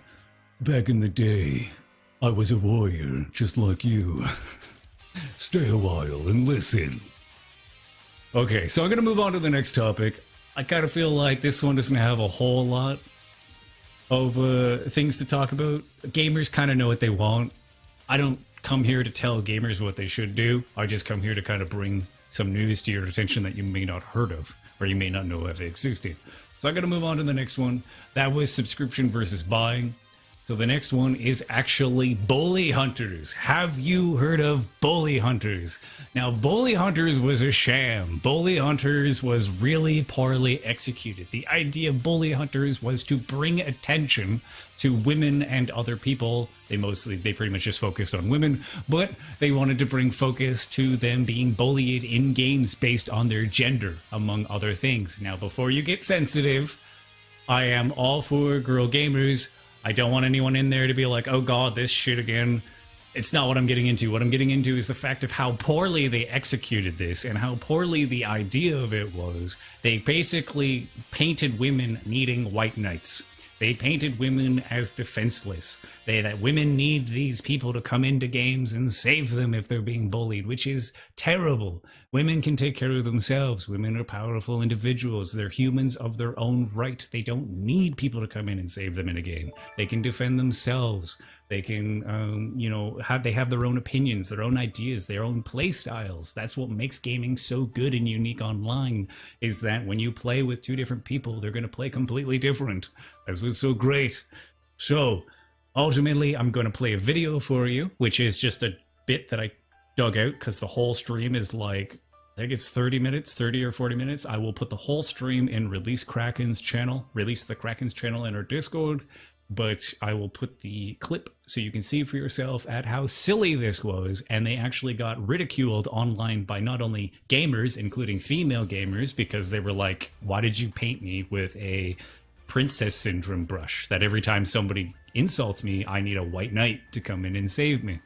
Back in the day, I was a warrior just like you. Stay a while and listen. Okay, so I'm going to move on to the next topic. I kind of feel like this one doesn't have a whole lot of things to talk about. Gamers kind of know what they want. I don't come here to tell gamers what they should do. I just come here to kind of bring some news to your attention that you may not heard of, or you may not know have existed. So I'm going to move on to the next one. That was subscription versus buying. So the next one is actually Bully Hunters. Have you heard of Bully Hunters? Now, Bully Hunters was a sham. Bully Hunters was really poorly executed. The idea of Bully Hunters was to bring attention to women and other people. They pretty much just focused on women, but they wanted to bring focus to them being bullied in games based on their gender, among other things. Now, before you get sensitive, I am all for girl gamers. I don't want anyone in there to be like, oh god, this shit again. It's not what I'm getting into. What I'm getting into is the fact of how poorly they executed this and how poorly the idea of it was. They basically painted women needing white knights. They painted women as defenseless. That women need these people to come into games and save them if they're being bullied, which is terrible. Women can take care of themselves. Women are powerful individuals. They're humans of their own right. They don't need people to come in and save them in a game. They can defend themselves. They can, they have their own opinions, their own ideas, their own play styles. That's what makes gaming so good and unique online, is that when you play with two different people, they're going to play completely different. That's what's so great. So, ultimately, I'm going to play a video for you, which is just a bit that I dug out because the whole stream is like, I think it's 30 or 40 minutes. I will put the whole stream in Release the Cracken's channel in our Discord. But I will put the clip so you can see for yourself at how silly this was. And they actually got ridiculed online by not only gamers, including female gamers, because they were like, why did you paint me with a princess syndrome brush? That every time somebody insults me, I need a white knight to come in and save me.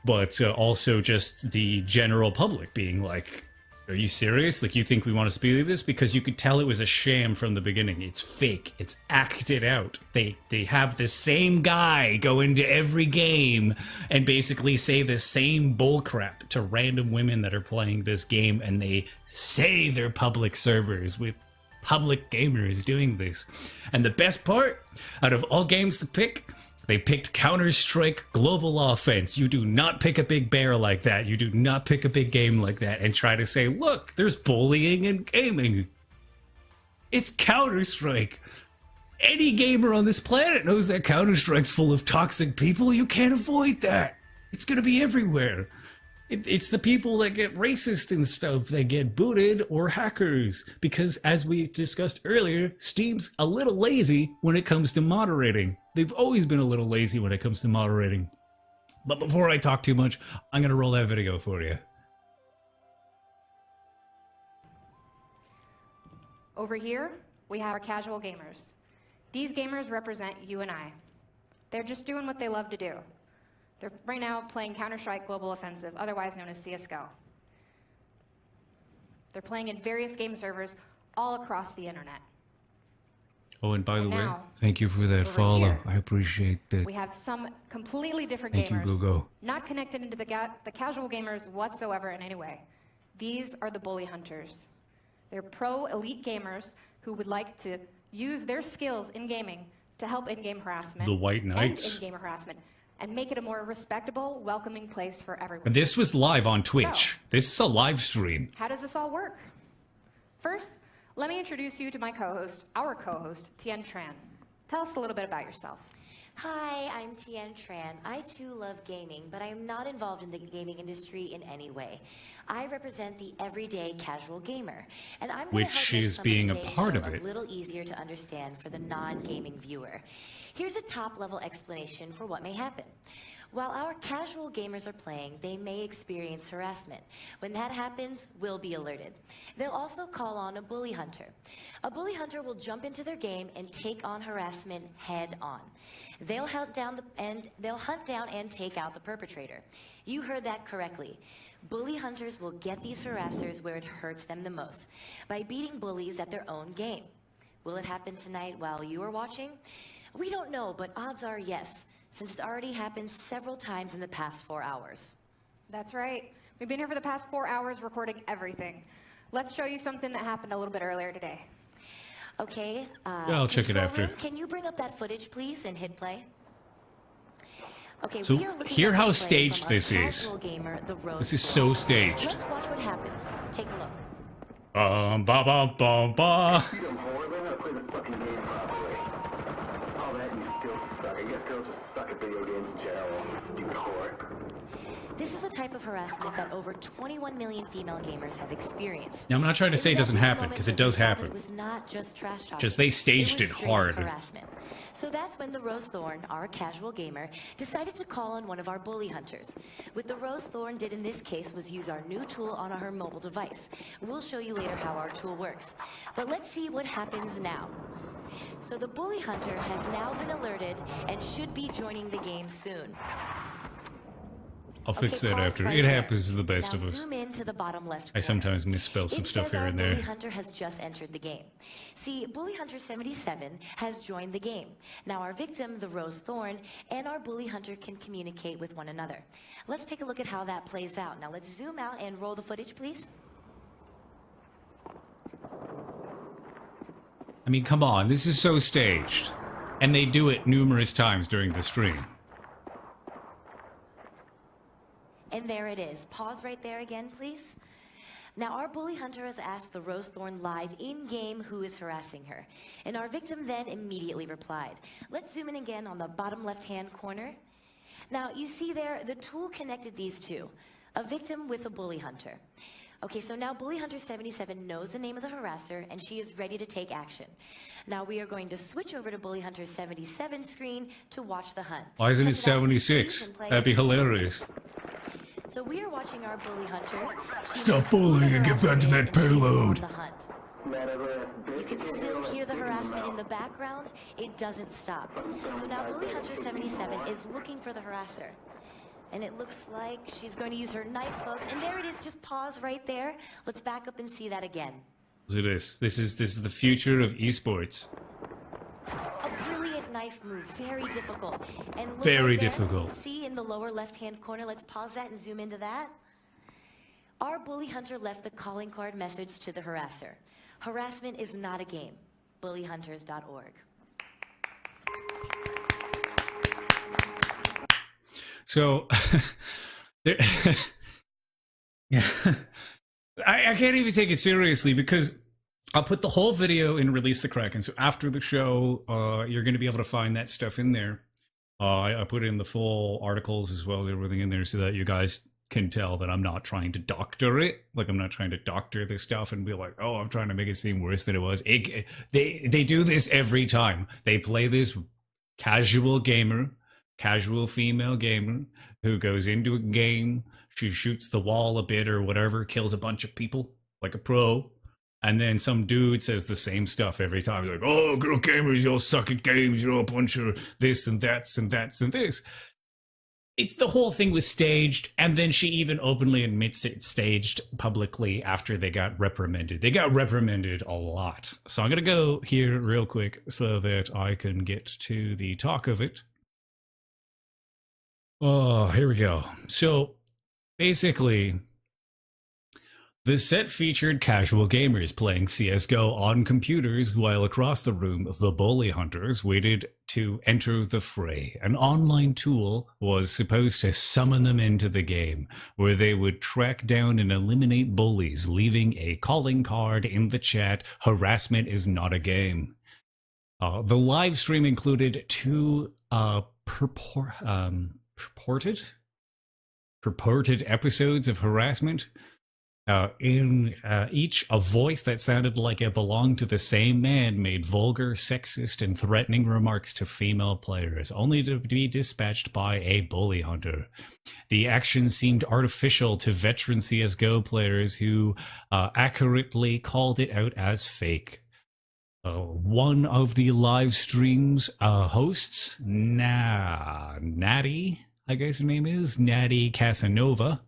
But also just the general public being like, are you serious? Like, you think we want to believe this? Because you could tell it was a sham from the beginning. It's fake. It's acted out. They have the same guy go into every game and basically say the same bullcrap to random women that are playing this game, and they say they're public servers with public gamers doing this. And the best part, out of all games to pick, they picked Counter-Strike Global Offense. You do not pick a big bear like that. You do not pick a big game like that and try to say, look, there's bullying in gaming. It's Counter-Strike. Any gamer on this planet knows that Counter-Strike's full of toxic people. You can't avoid that. It's going to be everywhere. It's the people that get racist and stuff that get booted, or hackers. Because as we discussed earlier, Steam's a little lazy when it comes to moderating. They've always been a little lazy when it comes to moderating. But before I talk too much, I'm going to roll that video for you. Over here, we have our casual gamers. These gamers represent you and I. They're just doing what they love to do. They're right now playing Counter-Strike Global Offensive, otherwise known as CSGO. They're playing in various game servers all across the internet. Oh, and by the way, thank you for that follow. Here, I appreciate that. We have some completely different gamers. Thank you, Go. Not connected into the casual gamers whatsoever in any way. These are the Bully Hunters. They're pro elite gamers who would like to use their skills in gaming to help in-game harassment. The White Knights. And in-game harassment. And make it a more respectable, welcoming place for everyone. And this was live on Twitch. So, this is a live stream. How does this all work? First, let me introduce you to my co-host, our co-host, Tien Tran. Tell us a little bit about yourself. Hi, I'm Tien Tran. I too love gaming, but I am not involved in the gaming industry in any way. I represent the everyday casual gamer, and I'm going to Which help make is some being a today's part show of it. a little easier to understand for the non-gaming viewer. Here's a top-level explanation for what may happen. While our casual gamers are playing, they may experience harassment. When that happens, we'll be alerted. They'll also call on a bully hunter. A bully hunter will jump into their game and take on harassment head on. They'll hunt down and take out the perpetrator. You heard that correctly. Bully hunters will get these harassers where it hurts them the most, by beating bullies at their own game. Will it happen tonight while you are watching? We don't know, but odds are yes, since it's already happened several times in the past 4 hours. That's right. We've been here for the past 4 hours recording everything. Let's show you something that happened a little bit earlier today. Okay. Yeah, I'll check it control after. room, can you bring up that footage, please, and hit play? Okay, So we are looking hear at how the play staged from a this is. casual gamer, the Rose This is Thorn. so staged. Let's watch what happens. Take a look. Ba ba ba ba. You don't more learn how to play the fucking game properly. All that you still suck. I guess girls just suck at video games in general. Stupid whore. This is a type of harassment that over 21 million female gamers have experienced. Now, I'm not trying to say it doesn't was at this happen, moment because that it does we saw that happen. It was not just trash talking. Just they staged was it straight hard. harassment. So that's when the Rose Thorn, our casual gamer, decided to call on one of our bully hunters. What the Rose Thorn did in this case was use our new tool on her mobile device. We'll show you later how our tool works. But let's see what happens now. So the bully hunter has now been alerted and should be joining the game soon. I'll fix that pause after. right It there. happens to the best Now of us. zoom in to the bottom left I corner. sometimes misspell some It stuff says here our and Bully there. Hunter has just entered the game. See, Bully Hunter 77 has joined the game. Now our victim, the Rose Thorn, and our Bully Hunter can communicate with one another. Let's take a look at how that plays out. Now let's zoom out and roll the footage, please. I mean, come on, this is so staged. And they do it numerous times during the stream. And there it is. Pause right there again, please. Now, our bully hunter has asked the Rose Thorn live in-game who is harassing her. And our victim then immediately replied. Let's zoom in again on the bottom left-hand corner. Now, you see there, the tool connected these two, a victim with a bully hunter. Okay, so now Bully Hunter 77 knows the name of the harasser, and she is ready to take action. Now we are going to switch over to Bully Hunter 77 screen to watch the hunt. Why isn't it Test out 76? features and play That'd be it. hilarious. So we are watching our bully hunter. She Stop knows who bullying the and get back to harasser that is, and she's on payload. the hunt. Man, You can still hear the harassment in the background. It doesn't stop. So now Bully Hunter 77 is looking for the harasser. And it looks like she's going to use her knife, folks. And there it is. Just pause right there. Let's back up and see that again. Look at this. This is the future of esports. A brilliant knife move. Very difficult. And look Very right there. difficult. See in the lower left-hand corner. Let's pause that and zoom into that. Our bully hunter left the calling card message to the harasser. Harassment is not a game. Bullyhunters.org. So, there, yeah, I can't even take it seriously because I'll put the whole video in Release the Cracken. So after the show, you're going to be able to find that stuff in there. I put in the full articles as well as everything in there so that you guys can tell that I'm not trying to doctor it. Like, I'm not trying to doctor this stuff and be like, oh, I'm trying to make it seem worse than it was. They do this every time. They play this casual gamer, casual female gamer who goes into a game, she shoots the wall a bit or whatever, kills a bunch of people like a pro, and then some dude says the same stuff every time. He's like, oh, girl gamers, you all suck at games, you're a bunch of this and that's and that's and this. It's the whole thing was staged, and then she even openly admits it's staged publicly after they got reprimanded. They got reprimanded a lot. So I'm going to go here real quick so that I can get to the talk of it. Oh, here we go. So basically, the set featured casual gamers playing CSGO on computers while across the room, the bully hunters waited to enter the fray. An online tool was supposed to summon them into the game, where they would track down and eliminate bullies, leaving a calling card in the chat, "Harassment is not a game." The live stream included two purported episodes of harassment. In each, a voice that sounded like it belonged to the same man made vulgar, sexist, and threatening remarks to female players, only to be dispatched by a bully hunter. The action seemed artificial to veteran CSGO players who accurately called it out as fake. One of the live stream's hosts, Natty, I guess her name is, Natty Casanova,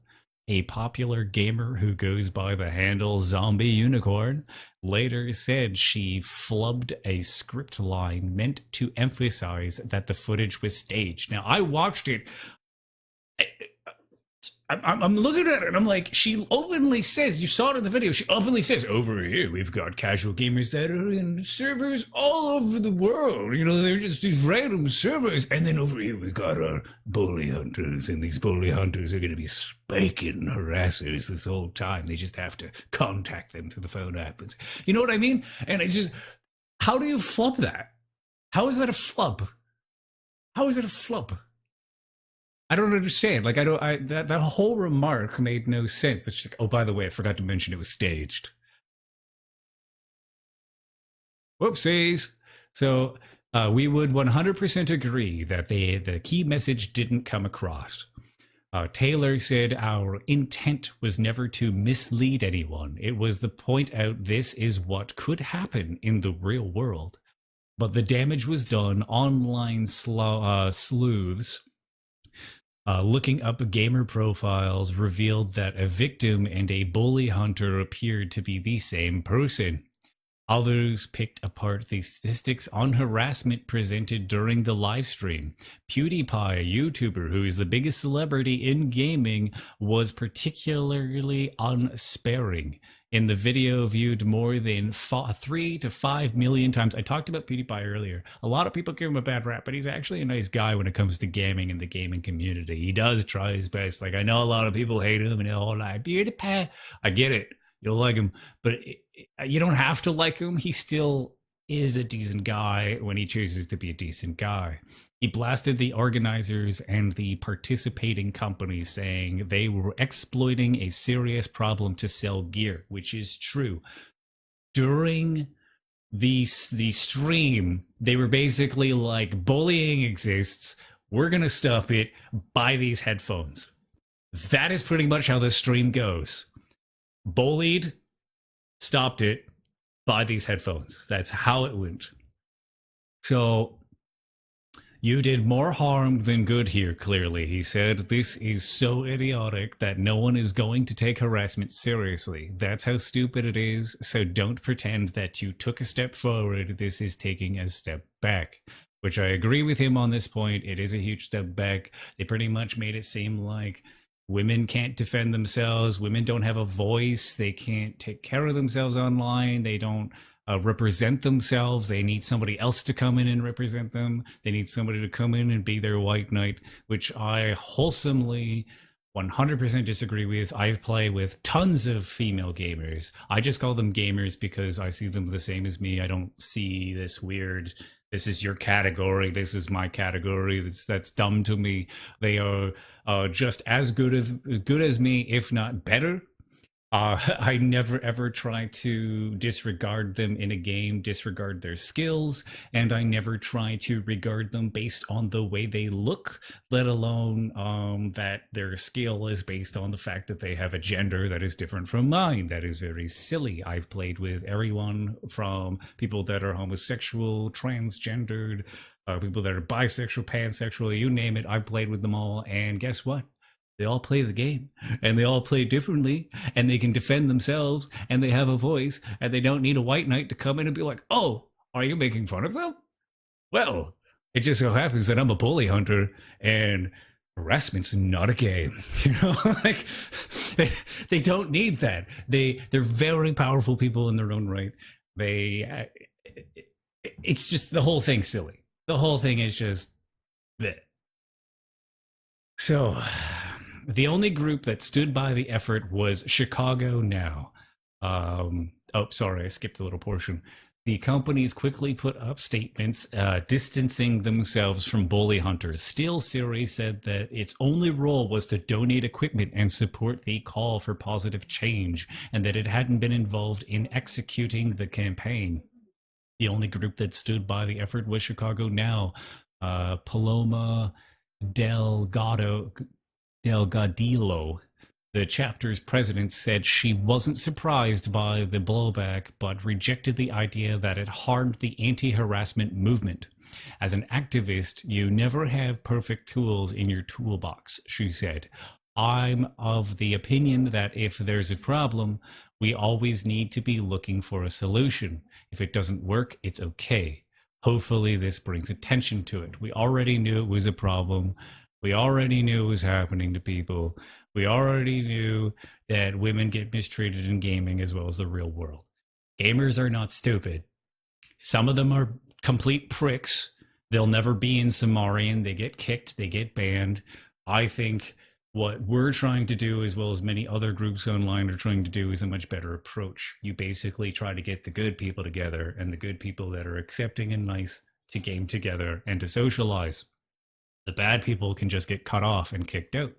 a popular gamer who goes by the handle Zombie Unicorn, later said she flubbed a script line meant to emphasize that the footage was staged. Now, I watched it. I'm looking at it and I'm like, she openly says, you saw it in the video, she openly says, over here we've got casual gamers that are in servers all over the world. You know, they're just these random servers. And then over here we've got our bully hunters, and these bully hunters are going to be spanking harassers this whole time. They just have to contact them through the phone app. You know what I mean? And it's just, how do you flub that? How is that a flub? How is it a flub? I don't understand. Like, that whole remark made no sense. It's like, oh, by the way, I forgot to mention it was staged. Whoopsies. So we would 100% agree that the key message didn't come across. Taylor said our intent was never to mislead anyone. It was to point out this is what could happen in the real world. But the damage was done. Online sleuths looking up gamer profiles revealed that a victim and a bully hunter appeared to be the same person. Others picked apart the statistics on harassment presented during the live stream. PewDiePie, a YouTuber who is the biggest celebrity in gaming, was particularly unsparing. In the video viewed more than 3 to 5 million times. I talked about PewDiePie earlier. A lot of people give him a bad rap, but he's actually a nice guy when it comes to gaming and the gaming community. He does try his best. Like, I know a lot of people hate him and they're all like, PewDiePie. I get it. You don't like him, but you don't have to like him. He still is a decent guy when he chooses to be a decent guy. He blasted the organizers and the participating companies, saying they were exploiting a serious problem to sell gear, which is true. During the stream, they were basically like, bullying exists. We're going to stop it. Buy these headphones. That is pretty much how the stream goes. Bullied, stopped it, buy these headphones. That's how it went. So you did more harm than good here, clearly, he said. This is so idiotic that no one is going to take harassment seriously. That's how stupid it is, so don't pretend that you took a step forward. This is taking a step back, which I agree with him on this point. It is a huge step back. They pretty much made it seem like women can't defend themselves. Women don't have a voice. They can't take care of themselves online. They don't represent themselves. They need somebody else to come in and represent them. They need somebody to come in and be their white knight, which I wholesomely 100% disagree with. I play with tons of female gamers. I just call them gamers because I see them the same as me. I don't see this weird, this is your category, this is my category. That's dumb to me. They are just as good as me, if not better. I never ever try to disregard them in a game, disregard their skills, and I never try to regard them based on the way they look, let alone that their skill is based on the fact that they have a gender that is different from mine. That is very silly. I've played with everyone from people that are homosexual, transgendered, people that are bisexual, pansexual, you name it. I've played with them all, and guess what? They all play the game, and they all play differently, and they can defend themselves, and they have a voice, and they don't need a white knight to come in and be like, oh, are you making fun of them? Well, it just so happens that I'm a bully hunter, and harassment's not a game. You know, like, they don't need that. They're very powerful people in their own right. It's just, the whole thing's silly. The whole thing is just bleh. So the only group that stood by the effort was Chicago Now. Oh, sorry, I skipped a little portion. The companies quickly put up statements distancing themselves from bully hunters. SteelSeries said that its only role was to donate equipment and support the call for positive change, and that it hadn't been involved in executing the campaign. The only group that stood by the effort was Chicago Now. Paloma Delgadillo, the chapter's president, said she wasn't surprised by the blowback, but rejected the idea that it harmed the anti-harassment movement. As an activist, you never have perfect tools in your toolbox, she said. I'm of the opinion that if there's a problem, we always need to be looking for a solution. If it doesn't work, it's okay. Hopefully this brings attention to it. We already knew it was a problem. We already knew it was happening to people. We already knew that women get mistreated in gaming as well as the real world. Gamers are not stupid. Some of them are complete pricks. They'll never be in Cimmarian. They get kicked. They get banned. I think what we're trying to do, as well as many other groups online are trying to do, is a much better approach. You basically try to get the good people together and the good people that are accepting and nice to game together and to socialize. The bad people can just get cut off and kicked out.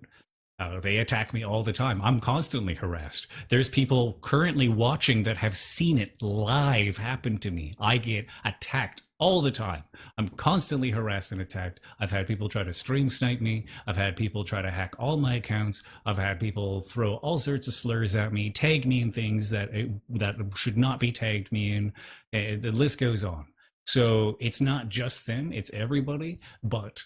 They attack me all the time. I'm constantly harassed. There's people currently watching that have seen it live happen to me. I get attacked all the time. I'm constantly harassed and attacked. I've had people try to stream snipe me. I've had people try to hack all my accounts. I've had people throw all sorts of slurs at me, tag me in things that should not be tagged me in. The list goes on. So it's not just them, it's everybody, but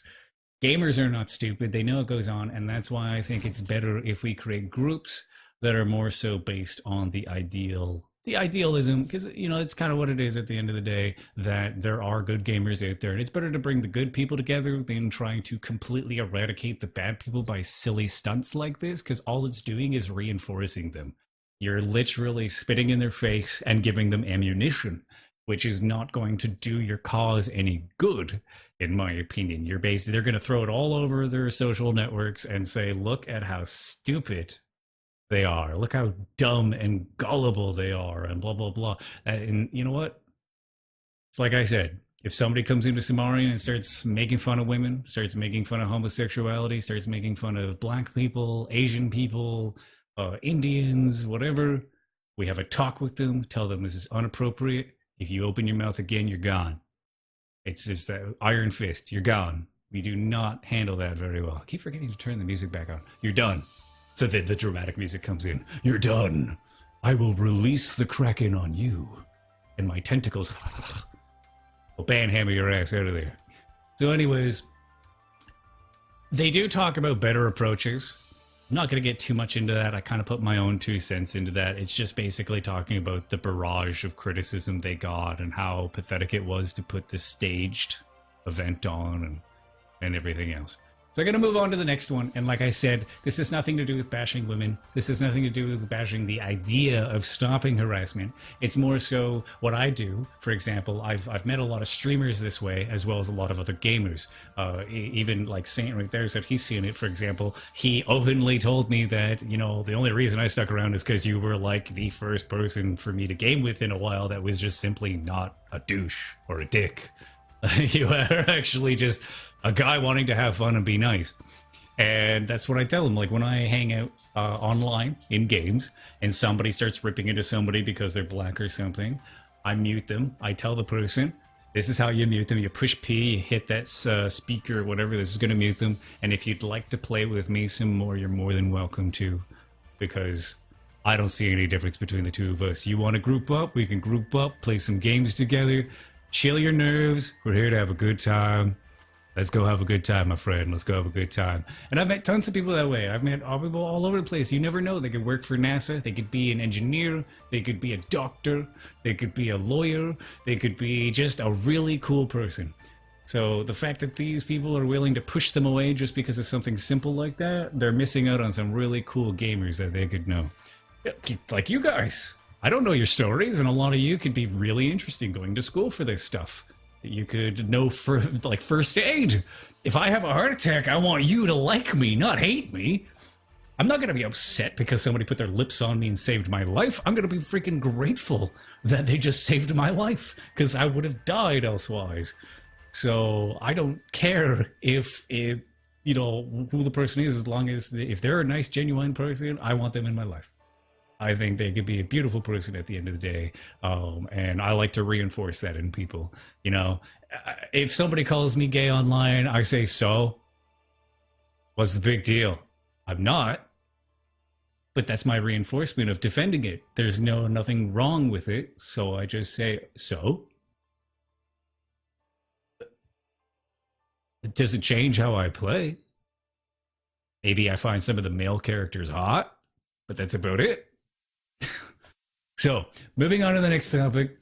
gamers are not stupid. They know it goes on, and that's why I think it's better if we create groups that are more so based on the idealism, because it's kind of what it is at the end of the day, that there are good gamers out there, and it's better to bring the good people together than trying to completely eradicate the bad people by silly stunts like this, because all it's doing is reinforcing them. You're literally spitting in their face and giving them ammunition, which is not going to do your cause any good, in my opinion. They're going to throw it all over their social networks and say, look at how stupid they are. Look how dumb and gullible they are, and blah, blah, blah. And you know what? It's like I said, if somebody comes into Cimmarian and starts making fun of women, starts making fun of homosexuality, starts making fun of black people, Asian people, Indians, whatever, we have a talk with them, tell them this is inappropriate. If you open your mouth again, you're gone. It's just that iron fist. You're gone. We do not handle that very well. I keep forgetting to turn the music back on. You're done. So the dramatic music comes in. You're done. I will release the Cracken on you. And my tentacles will banhammer your ass out of there. So anyways, they do talk about better approaches. I'm not going to get too much into that. I kind of put my own 2 cents into that. It's just basically talking about the barrage of criticism they got and how pathetic it was to put this staged event on and everything else. So I'm going to move on to the next one. And like I said, this has nothing to do with bashing women. This has nothing to do with bashing the idea of stopping harassment. It's more so what I do. For example, I've met a lot of streamers this way, as well as a lot of other gamers. Even like Saint right there said he's seen it, for example. He openly told me that, the only reason I stuck around is because you were like the first person for me to game with in a while that was just simply not a douche or a dick. You are actually just a guy wanting to have fun and be nice. And that's what I tell them. Like when I hang out online in games and somebody starts ripping into somebody because they're black or something, I mute them. I tell the person, this is how you mute them. You push P, you hit that speaker or whatever. This is going to mute them. And if you'd like to play with me some more, you're more than welcome to, because I don't see any difference between the two of us. You want to group up? We can group up, play some games together. Chill your nerves. We're here to have a good time. Let's go have a good time, my friend. Let's go have a good time. And I've met tons of people that way. I've met people all over the place. You never know. They could work for NASA. They could be an engineer. They could be a doctor. They could be a lawyer. They could be just a really cool person. So the fact that these people are willing to push them away just because of something simple like that, they're missing out on some really cool gamers that they could know. Like you guys. I don't know your stories, and a lot of you could be really interesting going to school for this stuff. You could know for like first aid. If I have a heart attack, I want you to like me, not hate me. I'm not going to be upset because somebody put their lips on me and saved my life. I'm going to be freaking grateful that they just saved my life because I would have died elsewise. So I don't care if it, you know, who the person is, as long as if they're a nice, genuine person, I want them in my life. I think they could be a beautiful person at the end of the day. And I like to reinforce that in people. You know, if somebody calls me gay online, I say, so? What's the big deal? I'm not. But that's my reinforcement of defending it. There's nothing wrong with it. So I just say, so? It doesn't change how I play. Maybe I find some of the male characters hot, but that's about it. So, moving on to the next topic.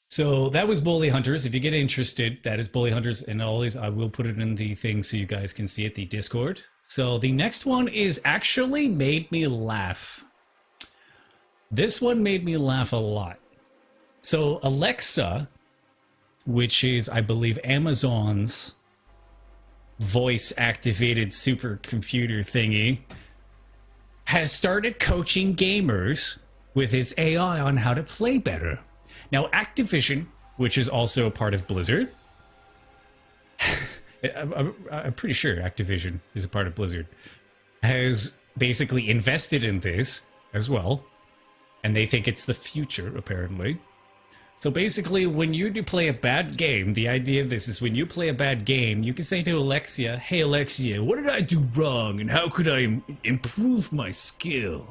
So that was Bully Hunters. If you get interested, that is Bully Hunters, and always I will put it in the thing so you guys can see it, the Discord. So the next one is actually made me laugh. This one made me laugh a lot. So Alexa, which is, I believe, Amazon's voice-activated supercomputer thingy, has started coaching gamers with its AI on how to play better. Now, Activision, which is also a part of Blizzard, I'm pretty sure Activision is a part of Blizzard, has basically invested in this as well, and they think it's the future, apparently. So basically, when you do play a bad game, the idea of this is when you play a bad game, you can say to Alexia, hey Alexia, what did I do wrong, and how could I improve my skill?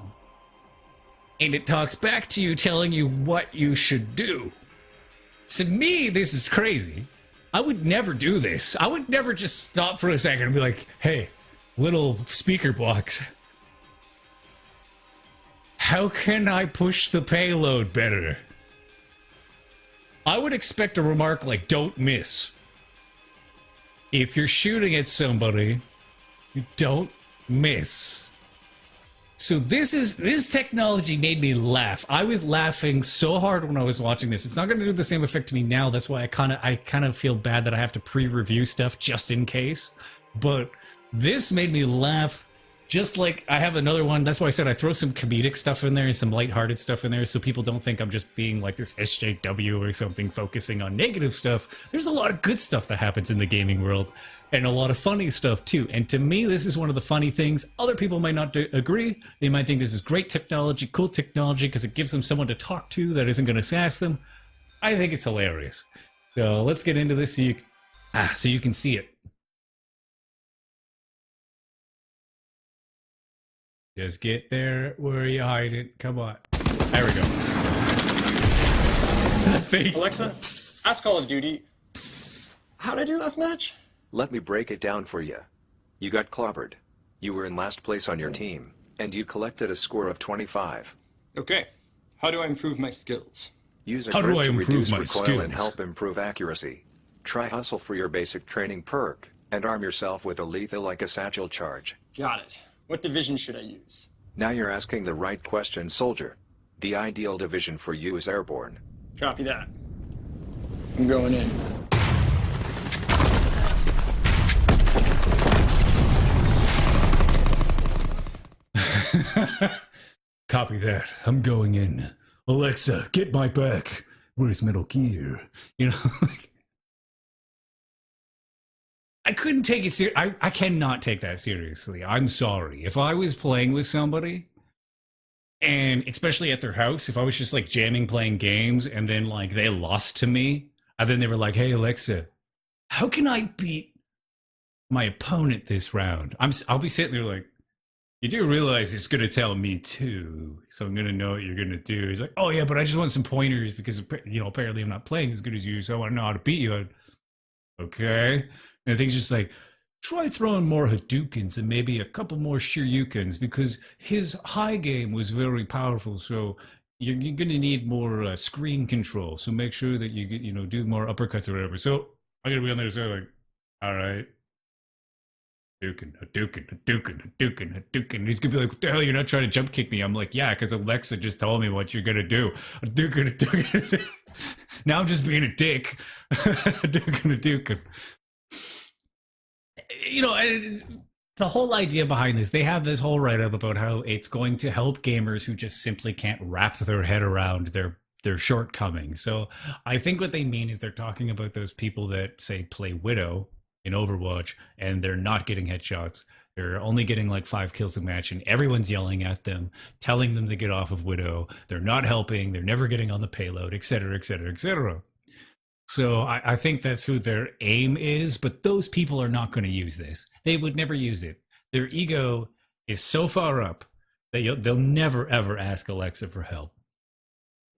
And it talks back to you, telling you what you should do. To me, this is crazy. I would never do this. I would never just stop for a second and be like, hey, little speaker box, how can I push the payload better? I would expect a remark like, don't miss. If you're shooting at somebody, you don't miss. So this technology made me laugh. I was laughing so hard when I was watching this. It's not going to do the same effect to me now. That's why I kind of feel bad that I have to pre-review stuff just in case. But this made me laugh. Just like I have another one. That's why I said I throw some comedic stuff in there and some lighthearted stuff in there so people don't think I'm just being like this SJW or something focusing on negative stuff. There's a lot of good stuff that happens in the gaming world and a lot of funny stuff too. And to me, this is one of the funny things. Other people might not agree. They might think this is great technology, cool technology, because it gives them someone to talk to that isn't going to sass them. I think it's hilarious. So let's get into this so you can see it. Just get there where you hide it. Come on. There we go. Face. Alexa, ask Call of Duty, how'd I do last match? Let me break it down for you. You got clobbered. You were in last place on your team, and you collected a score of 25. Okay, how do I improve my skills? Use a How do grip I to improve reduce my recoil skills? and help improve accuracy. Try Hustle for your basic training perk, and arm yourself with a lethal like a satchel charge. Got it. What division should I use? Now you're asking the right question, soldier. The ideal division for you is airborne. Copy that. I'm going in. Copy that. I'm going in. Alexa, get my back. Where's Metal Gear? You know, I couldn't take it seriously. I cannot take that seriously. I'm sorry. If I was playing with somebody, and especially at their house, if I was just like jamming playing games and then like they lost to me, and then they were like, hey, Alexa, how can I beat my opponent this round? I'll be sitting there like, you do realize it's going to tell me too, so I'm going to know what you're going to do. He's like, oh yeah, but I just want some pointers because, you know, apparently I'm not playing as good as you, so I want to know how to beat you. Okay. And I think it's just like, try throwing more Hadoukens and maybe a couple more Shoryukens because his high game was very powerful. So you're going to need more screen control. So make sure that you get, you know, do more uppercuts or whatever. So I'm going to be on there so like, all right. Hadouken. He's gonna be like, what the hell, you're not trying to jump kick me? I'm like, yeah, because Alexa just told me what you're gonna do. Hadouken. Now I'm just being a dick. Hadouken. You know, the whole idea behind this, they have this whole write-up about how it's going to help gamers who just simply can't wrap their head around their shortcomings. So I think what they mean is they're talking about those people that, say, play Widow in Overwatch and they're not getting headshots. They're only getting like 5 kills a match and everyone's yelling at them, telling them to get off of Widow. They're not helping. They're never getting on the payload, et cetera, et cetera, et cetera. So I think that's who their aim is, but those people are not going to use this. They would never use it. Their ego is so far up that they'll never, ever ask Alexa for help.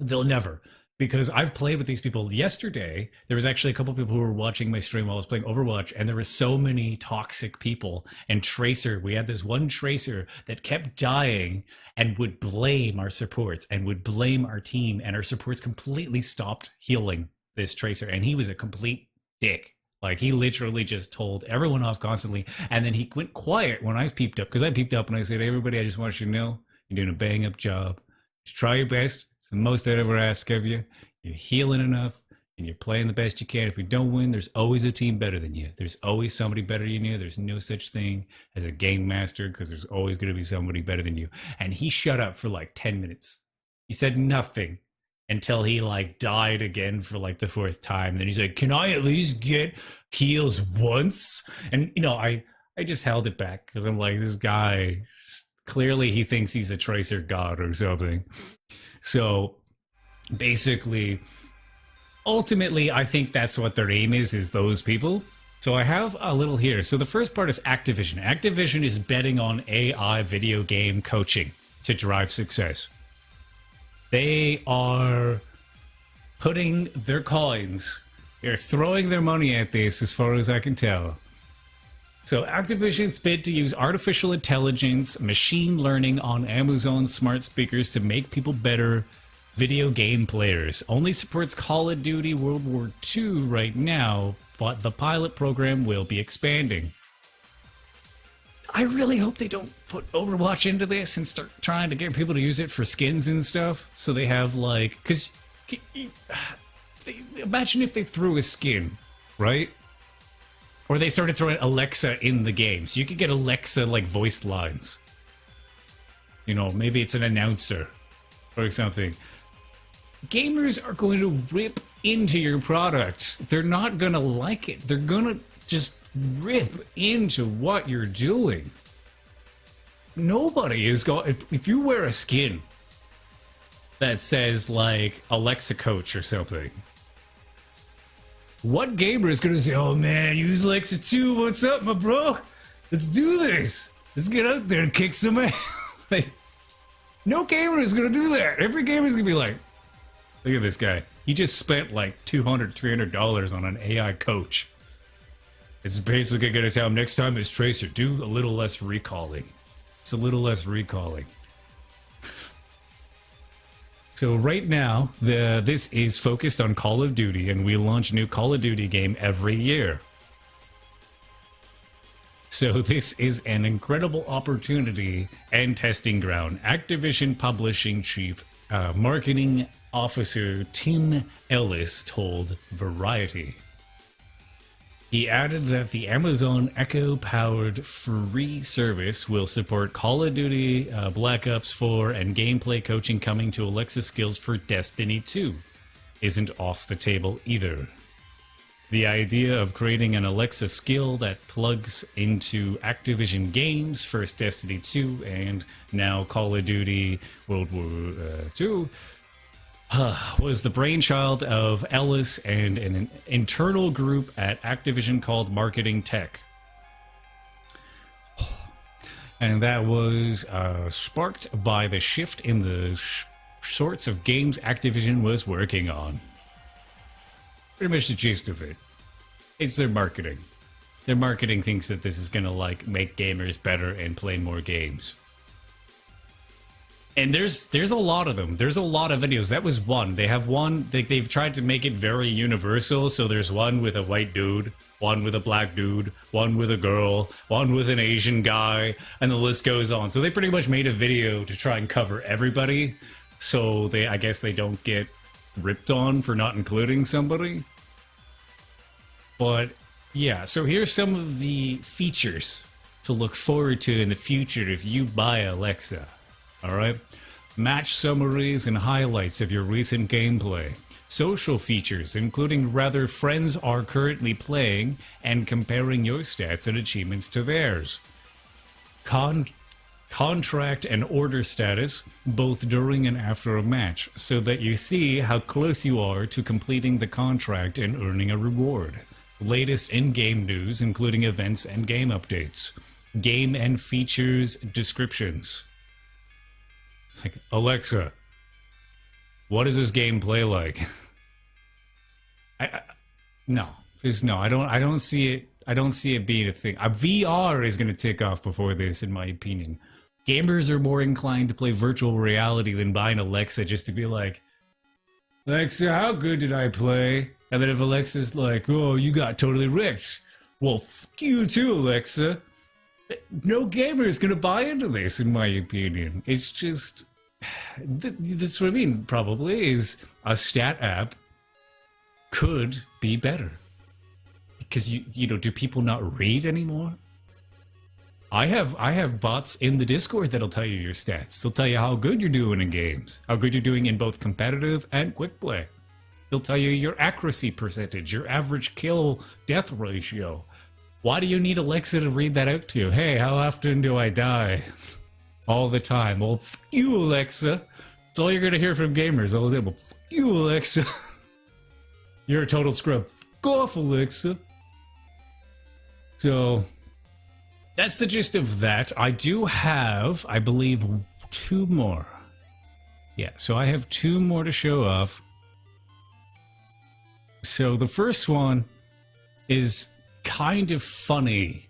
They'll never. Because I've played with these people. Yesterday, there was actually a couple of people who were watching my stream while I was playing Overwatch, and there were so many toxic people. And Tracer, we had this one Tracer that kept dying and would blame our supports and would blame our team, and our supports completely stopped healing this Tracer, and he was a complete dick. Like, he literally just told everyone off constantly, and then he went quiet when I peeped up, because I peeped up and I said, hey, everybody, I just want you to know you're doing a bang-up job. Just try your best. It's the most I'd ever ask of you. You're healing enough, and you're playing the best you can. If we don't win, there's always a team better than you. There's always somebody better than you. There's no such thing as a game master, because there's always going to be somebody better than you. And he shut up for like 10 minutes. He said nothing until he like died again for like the 4th time. And then he's like, can I at least get heals once? And, you know, I just held it back because I'm like, this guy, clearly he thinks he's a Tracer god or something. So basically, ultimately, I think that's what their aim is those people. So I have a little here. So the first part is Activision. Activision is betting on AI video game coaching to drive success. They are putting their coins, they're throwing their money at this as far as I can tell. So Activision's bid to use artificial intelligence, machine learning on Amazon smart speakers to make people better video game players. Only supports Call of Duty World War II right now, but the pilot program will be expanding. I really hope they don't put Overwatch into this and start trying to get people to use it for skins and stuff. So they have like, because imagine if they threw a skin, right? Or they started throwing Alexa in the game. So you could get Alexa like voice lines. You know, maybe it's an announcer or something. Gamers are going to rip into your product. They're not going to like it. They're going to just rip into what you're doing. Nobody is going... If you wear a skin that says, like, Alexa Coach or something, what gamer is going to say, oh man, use Alexa too, what's up, my bro? Let's do this. Let's get out there and kick some ass. Like, no gamer is going to do that. Every gamer is going to be like, look at this guy. He just spent like $200, $300 on an AI coach. It's basically going to tell him next time it's Tracer, do a little less recalling. It's a little less recalling. So right now, this is focused on Call of Duty, and we launch a new Call of Duty game every year. So this is an incredible opportunity and testing ground. Activision Publishing Chief Marketing Officer Tim Ellis told Variety. He added that the Amazon Echo-powered free service will support Call of Duty, Black Ops 4, and gameplay coaching coming to Alexa skills for Destiny 2. Isn't off the table either. The idea of creating an Alexa skill that plugs into Activision games, first Destiny 2, and now Call of Duty World War II, was the brainchild of Ellis and an internal group at Activision called Marketing Tech. And that was sparked by the shift in the sorts of games Activision was working on. Pretty much the gist of it. It's their marketing. Their marketing thinks that this is going to like make gamers better and play more games. And there's a lot of them. There's a lot of videos. That was one. They have one. They've tried to make it very universal. So there's one with a white dude, one with a black dude, one with a girl, one with an Asian guy, and the list goes on. So they pretty much made a video to try and cover everybody. So I guess they don't get ripped on for not including somebody. But yeah, so here's some of the features to look forward to in the future if you buy Alexa. All right? Match summaries and highlights of your recent gameplay. Social features, including whether friends are currently playing and comparing your stats and achievements to theirs. Contract and order status, both during and after a match, so that you see how close you are to completing the contract and earning a reward. Latest in-game news, including events and game updates. Game and features descriptions. It's like, Alexa, what does this game play like? No. I don't see it. I don't see it being a thing. VR is going to take off before this, in my opinion. Gamers are more inclined to play virtual reality than buying Alexa just to be like, Alexa, how good did I play? And then if Alexa's like, oh, you got totally wrecked. Well, fuck you too, Alexa. No gamer is going to buy into this, in my opinion. It's just... That's what I mean, probably, is a stat app could be better. Because, you know, do people not read anymore? I have bots in the Discord that'll tell you your stats. They'll tell you how good you're doing in games. How good you're doing in both competitive and quick play. They'll tell you your accuracy percentage, your average kill death ratio. Why do you need Alexa to read that out to you? Hey, how often do I die? All the time. Well, f you, Alexa. That's all you're going to hear from gamers. All the time. Well, f you, Alexa. You're a total scrub. Go off, Alexa. So, that's the gist of that. I do have, I believe, 2 more. Yeah, so I have 2 more to show off. So the first one is kind of funny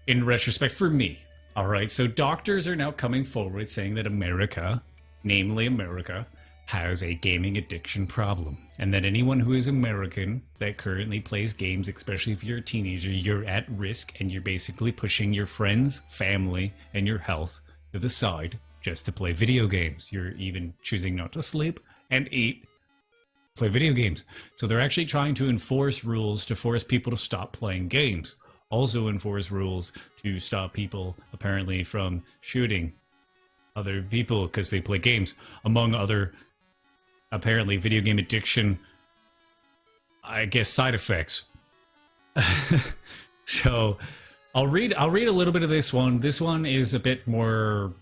in retrospect for me. All right, so doctors are now coming forward saying that America, namely America, has a gaming addiction problem. And that anyone who is American that currently plays games, especially if you're a teenager, you're at risk and you're basically pushing your friends, family, and your health to the side just to play video games. You're even choosing not to sleep and eat, play video games. So they're actually trying to enforce rules to force people to stop playing games. Also enforce rules to stop people, apparently, from shooting other people because they play games, among other, apparently, video game addiction, I guess, side effects. So, I'll read a little bit of this one. This one is a bit more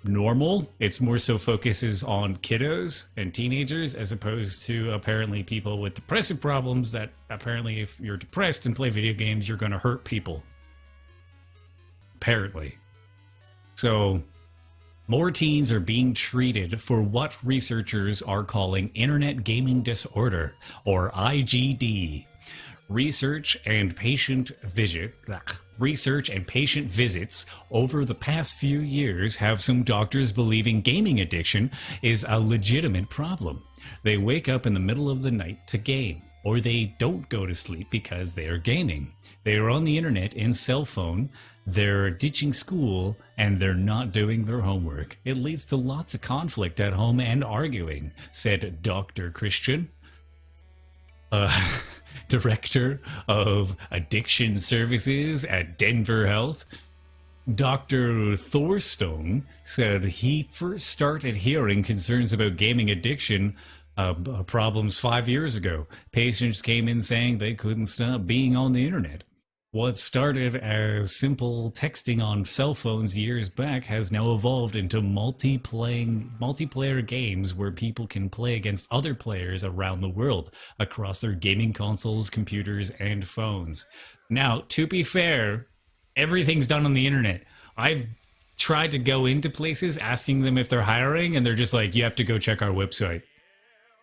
normal. It's more so focuses on kiddos and teenagers as opposed to apparently people with depressive problems that apparently if you're depressed and play video games, you're going to hurt people. Apparently. So, more teens are being treated for what researchers are calling Internet Gaming Disorder, or IGD. Research and patient visits over the past few years have some doctors believing gaming addiction is a legitimate problem. They wake up in the middle of the night to game, or they don't go to sleep because they are gaming. They are on the internet and cell phone, they're ditching school, and they're not doing their homework. It leads to lots of conflict at home and arguing, said Dr. Christian, Director of Addiction Services at Denver Health. Dr. Thorstone said he first started hearing concerns about gaming addiction problems 5 years ago. Patients came in saying they couldn't stop being on the internet. What started as simple texting on cell phones years back has now evolved into multiplayer games where people can play against other players around the world across their gaming consoles, computers, and phones. Now, to be fair, everything's done on the internet. I've tried to go into places asking them if they're hiring, and they're just like, you have to go check our website.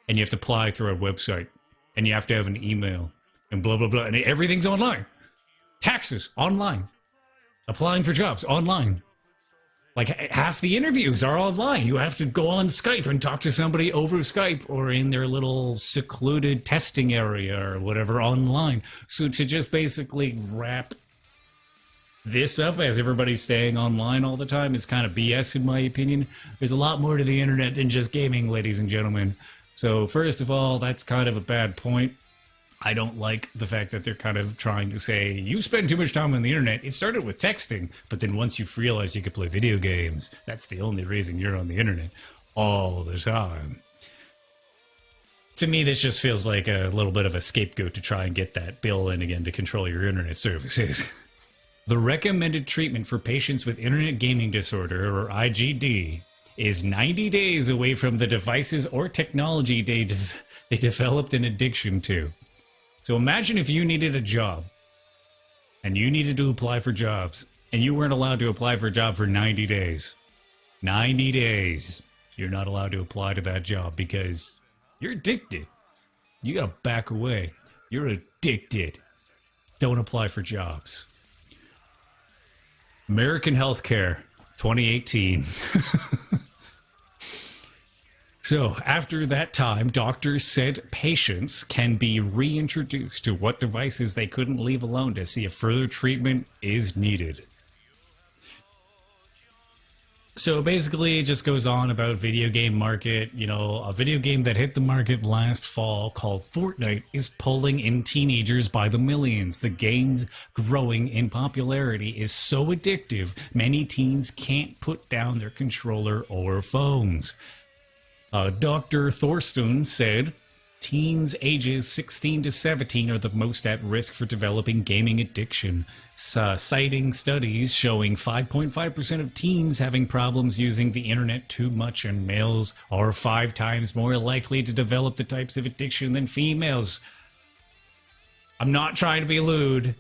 And you have to apply through our website. And you have to have an email. And blah, blah, blah. And everything's online. Taxes, online. Applying for jobs, online. Like, half the interviews are online. You have to go on Skype and talk to somebody over Skype or in their little secluded testing area or whatever online. So to just basically wrap this up as everybody's staying online all the time is kind of BS in my opinion. There's a lot more to the internet than just gaming, ladies and gentlemen. So first of all, that's kind of a bad point. I don't like the fact that they're kind of trying to say, you spend too much time on the internet. It started with texting, but then once you realize you could play video games, that's the only reason you're on the internet all the time. To me, this just feels like a little bit of a scapegoat to try and get that bill in again to control your internet services. The recommended treatment for patients with internet gaming disorder, or IGD, is 90 days away from the devices or technology they developed an addiction to. So imagine if you needed a job, and you needed to apply for jobs, and you weren't allowed to apply for a job for 90 days. 90 days. You're not allowed to apply to that job because you're addicted. You gotta back away. You're addicted. Don't apply for jobs. American Healthcare, 2018. So, after that time, doctors said patients can be reintroduced to what devices they couldn't leave alone to see if further treatment is needed. So basically, it just goes on about video game market. You know, a video game that hit the market last fall called Fortnite is pulling in teenagers by the millions. The game growing in popularity is so addictive, many teens can't put down their controller or phones. Dr. Thorsten said, teens ages 16 to 17 are the most at risk for developing gaming addiction, citing studies showing 5.5% of teens having problems using the internet too much, and males are 5 times more likely to develop the types of addiction than females. I'm not trying to be lewd,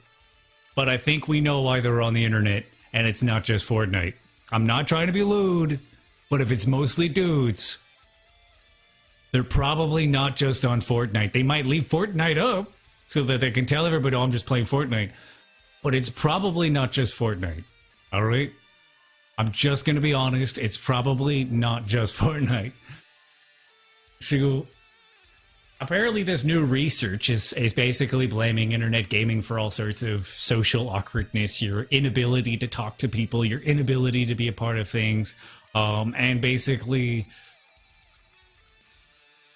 but I think we know why they're on the internet, and it's not just Fortnite. I'm not trying to be lewd, but if it's mostly dudes, they're probably not just on Fortnite. They might leave Fortnite up so that they can tell everybody, oh, I'm just playing Fortnite. But it's probably not just Fortnite. All right? I'm just going to be honest. It's probably not just Fortnite. So, apparently this new research is basically blaming internet gaming for all sorts of social awkwardness, your inability to talk to people, your inability to be a part of things, and basically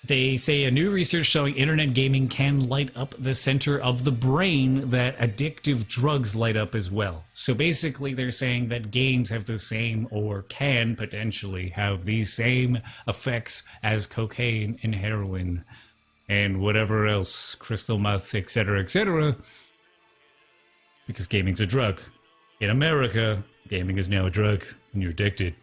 they say a new research showing internet gaming can light up the center of the brain that addictive drugs light up as well. So basically they're saying that games have the same, or can potentially have these same effects as cocaine and heroin and whatever else, crystal meth, etc., because gaming's a drug. In America, gaming is now a drug and you're addicted.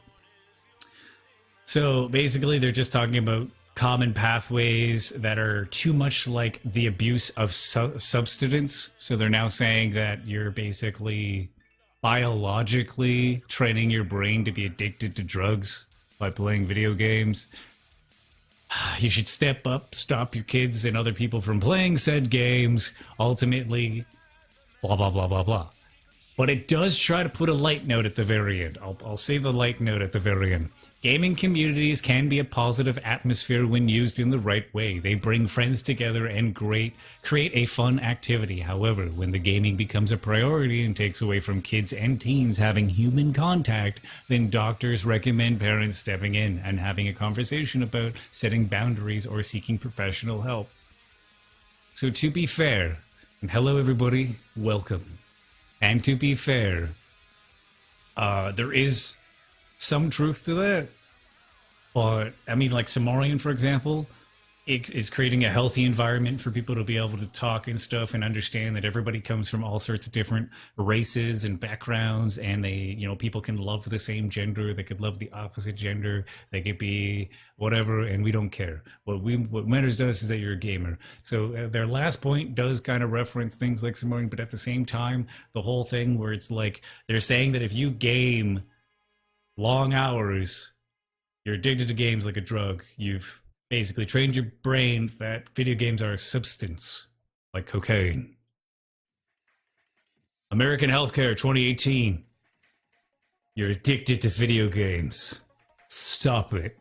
So basically they're just talking about common pathways that are too much like the abuse of substance. So they're now saying that you're basically biologically training your brain to be addicted to drugs by playing video games. You should step up, stop your kids and other people from playing said games. Ultimately, blah, blah, blah, blah, blah. But it does try to put a light note at the very end. I'll say the light note at the very end. Gaming communities can be a positive atmosphere when used in the right way. They bring friends together and create a fun activity. However, when the gaming becomes a priority and takes away from kids and teens having human contact, then doctors recommend parents stepping in and having a conversation about setting boundaries or seeking professional help. So to be fair, and hello everybody, welcome. And to be fair, there is some truth to that. But, I mean, like Cimmarian, for example, is creating a healthy environment for people to be able to talk and stuff and understand that everybody comes from all sorts of different races and backgrounds, and they, you know, people can love the same gender, they could love the opposite gender, they could be whatever, and we don't care. What matters to us is that you're a gamer. So their last point does kind of reference things like Cimmarian, but at the same time, the whole thing where it's like, they're saying that if you game long hours, you're addicted to games like a drug. You've basically trained your brain that video games are a substance, like cocaine. American Healthcare 2018. You're addicted to video games. Stop it.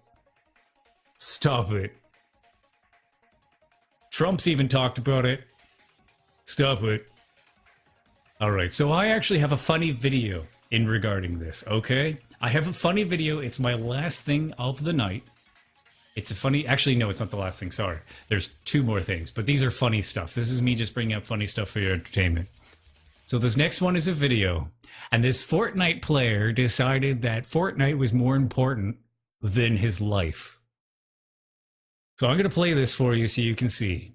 Stop it. Trump's even talked about it. Stop it. All right, so I actually have a funny video in regarding this, okay? I have a funny video. It's my last thing of the night. It's a funny, actually, no, it's not the last thing. Sorry. There's two more things, but these are funny stuff. This is me just bringing up funny stuff for your entertainment. So this next one is a video, and this Fortnite player decided that Fortnite was more important than his life. So I'm going to play this for you so you can see.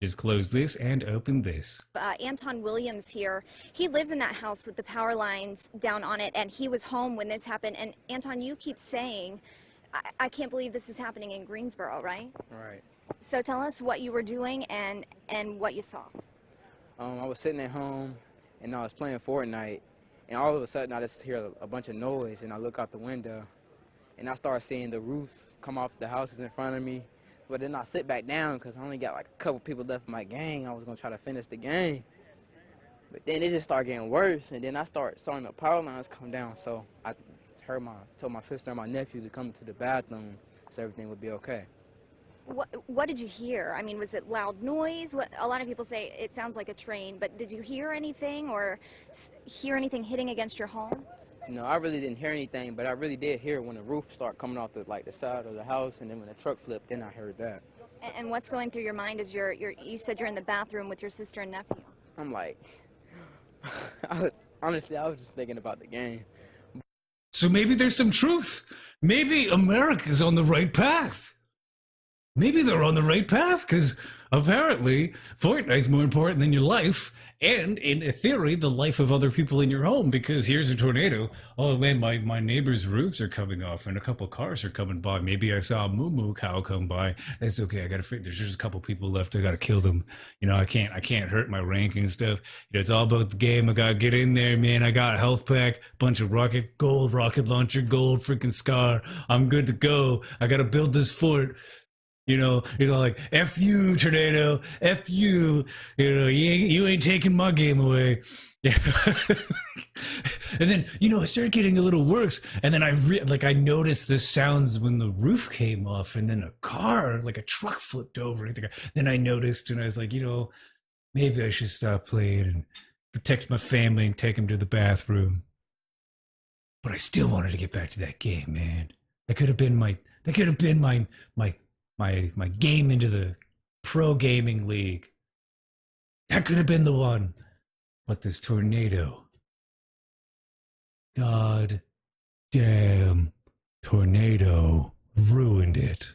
Just close this and open this. Anton Williams here. He lives in that house with the power lines down on it, and he was home when this happened. And Anton, you keep saying, I can't believe this is happening in Greensboro, right? Right. So tell us what you were doing and what you saw. I was sitting at home, and I was playing Fortnite, and all of a sudden I just hear a bunch of noise, and I look out the window, and I start seeing the roof come off the houses in front of me. But then I sit back down because I only got like a couple people left in my gang. I was going to try to finish the game. But then it just started getting worse, and then I saw the power lines come down, so I told my sister and my nephew to come into the bathroom so everything would be okay. What did you hear? I mean, was it loud noise? A lot of people say it sounds like a train, but did you hear anything or hear anything hitting against your home? No, I really didn't hear anything, but I really did hear when the roof started coming off the side of the house, and then when the truck flipped, then I heard that. And what's going through your mind as you said you're in the bathroom with your sister and nephew? I'm like, honestly, I was just thinking about the game. So maybe there's some truth. Maybe America's on the right path. Maybe they're on the right path, because apparently Fortnite's more important than your life, and in a theory, the life of other people in your home, because here's a tornado. Oh man, my neighbor's roofs are coming off, and a couple cars are coming by. Maybe I saw a moo cow come by. It's okay, I gotta figure, there's just a couple people left, I gotta kill them. You know, I can't hurt my rank and stuff. You know, it's all about the game. I gotta get in there, man. I got a health pack, bunch of gold rocket launcher, gold freaking scar. I'm good to go. I gotta build this fort. You know, like, F you, tornado, F you, you ain't taking my game away. Yeah. And then, I started getting a little worse. And then I noticed the sounds when the roof came off, and then a car, like a truck flipped over. Then I noticed, and I was like, maybe I should stop playing and protect my family and take them to the bathroom. But I still wanted to get back to that game, man. That could have been my game into the pro gaming league. That could have been the one. But this tornado. God damn tornado ruined it.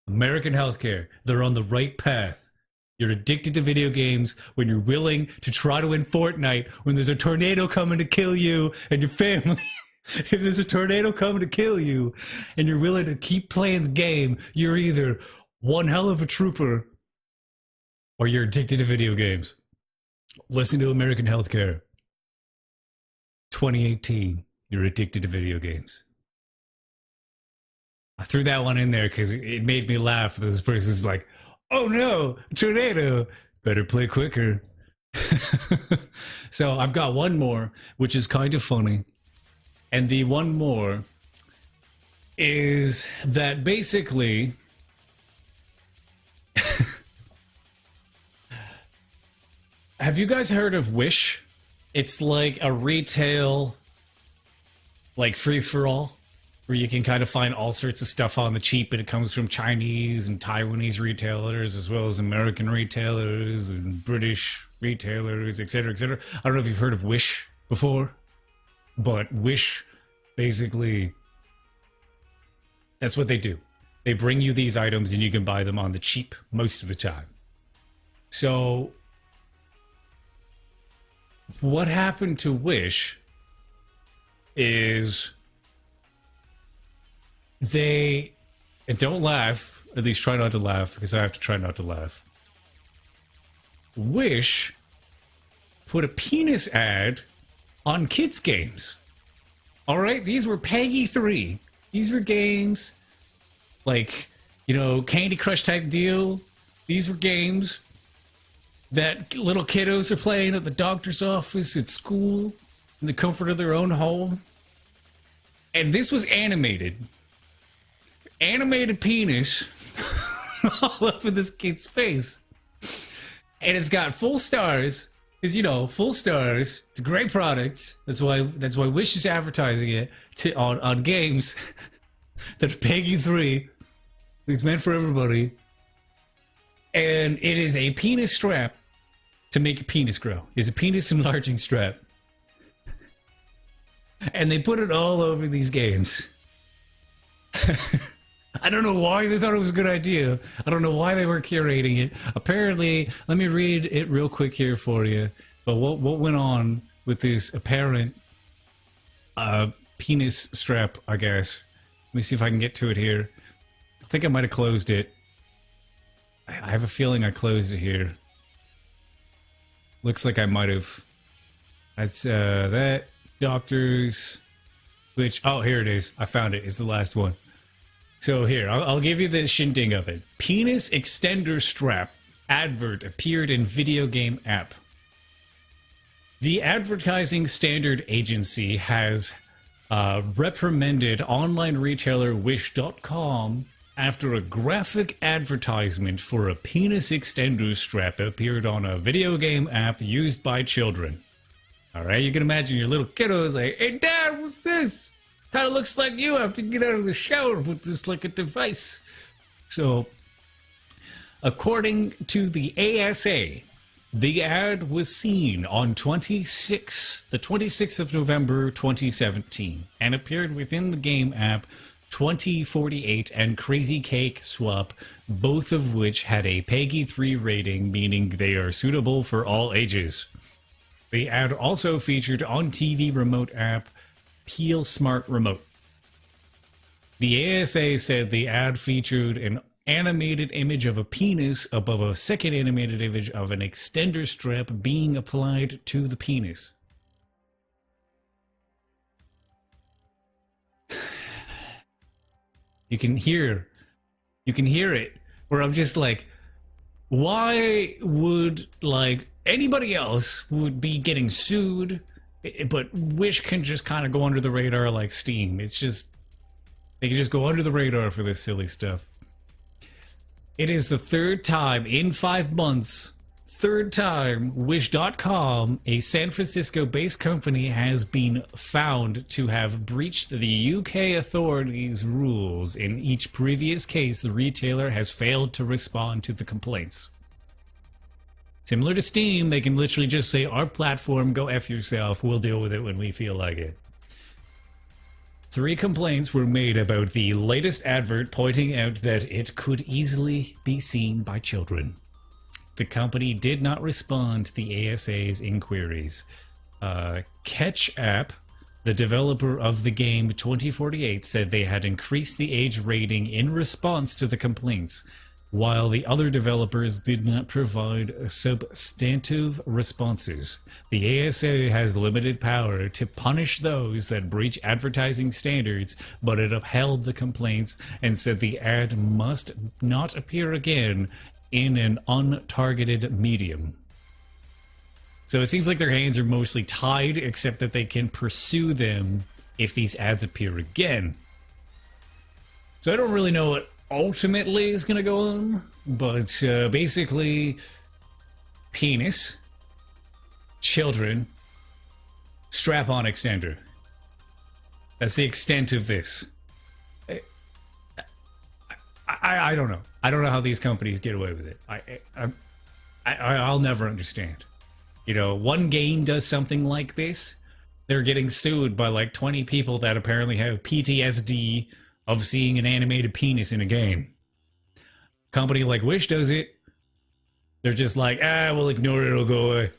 American healthcare, they're on the right path. You're addicted to video games when you're willing to try to win Fortnite when there's a tornado coming to kill you and your family. If there's a tornado coming to kill you and you're willing to keep playing the game, you're either one hell of a trooper or you're addicted to video games. Listen to American Healthcare. 2018, you're addicted to video games. I threw that one in there because it made me laugh. This person's like, oh no, tornado, better play quicker. So I've got one more, which is kind of funny. And the one more is that basically have you guys heard of Wish? It's like a retail, like free-for-all, where you can kind of find all sorts of stuff on the cheap, and it comes from Chinese and Taiwanese retailers, as well as American retailers and British retailers, etc., etc. I don't know if you've heard of Wish before. But Wish, basically, that's what they do. They bring you these items and you can buy them on the cheap most of the time. So, what happened to Wish is and don't laugh, at least try not to laugh, because I have to try not to laugh. Wish put a penis ad on kids' games. All right, these were PEGI 3. These were games like, Candy Crush type deal. These were games that little kiddos are playing at the doctor's office, at school, in the comfort of their own home. And this was animated. Animated penis all up in this kid's face. And it's got full stars. Because, full stars. It's a great product. That's why Wish is advertising it. on games that are Peggy 3. It's meant for everybody. And it is a penis strap to make your penis grow. It's a penis enlarging strap. And they put it all over these games. I don't know why they thought it was a good idea. I don't know why they were curating it. Apparently, let me read it real quick here for you. But what went on with this apparent penis strap, I guess. Let me see if I can get to it here. I think I might have closed it. I have a feeling I closed it here. Looks like I might have. That's that. Doctors. Which, oh, here it is. I found it. It's the last one. So here, I'll give you the shindig of it. Penis extender strap advert appeared in video game app. The Advertising Standard Agency has reprimanded online retailer Wish.com after a graphic advertisement for a penis extender strap appeared on a video game app used by children. All right, you can imagine your little kiddo is like, "Hey, Dad, what's this? Kind of looks like you have to get out of the shower with this like a device." So, according to the ASA, the ad was seen on the 26th of November 2017 and appeared within the game app 2048 and Crazy Cake Swap, both of which had a Peggy 3 rating, meaning they are suitable for all ages. The ad also featured on TV remote app Peel Smart Remote. The ASA said the ad featured an animated image of a penis above a second animated image of an extender strap being applied to the penis. You can hear it where I'm just like, why would like anybody else would be getting sued, but Wish can just kind of go under the radar like Steam. It's just, they can just go under the radar for this silly stuff. It is the third time in 5 months, Wish.com, a San Francisco-based company, has been found to have breached the UK authorities' rules. In each previous case, the retailer has failed to respond to the complaints. Similar to Steam, they can literally just say, "Our platform, go F yourself, we'll deal with it when we feel like it." 3 complaints were made about the latest advert, pointing out that it could easily be seen by children. The company did not respond to the ASA's inquiries. Catch App, the developer of the game 2048, said they had increased the age rating in response to the complaints, while the other developers did not provide substantive responses. The ASA has limited power to punish those that breach advertising standards, but it upheld the complaints and said the ad must not appear again in an untargeted medium. So it seems like their hands are mostly tied, except that they can pursue them if these ads appear again. So I don't really know what ultimately is going to go on, but basically, penis, children, strap-on extender. That's the extent of this. I don't know. I don't know how these companies get away with it. I'll never understand. You know, one game does something like this, they're getting sued by like 20 people that apparently have PTSD of seeing an animated penis in a game. Company like Wish does it. They're just like, we'll ignore it, it'll go away.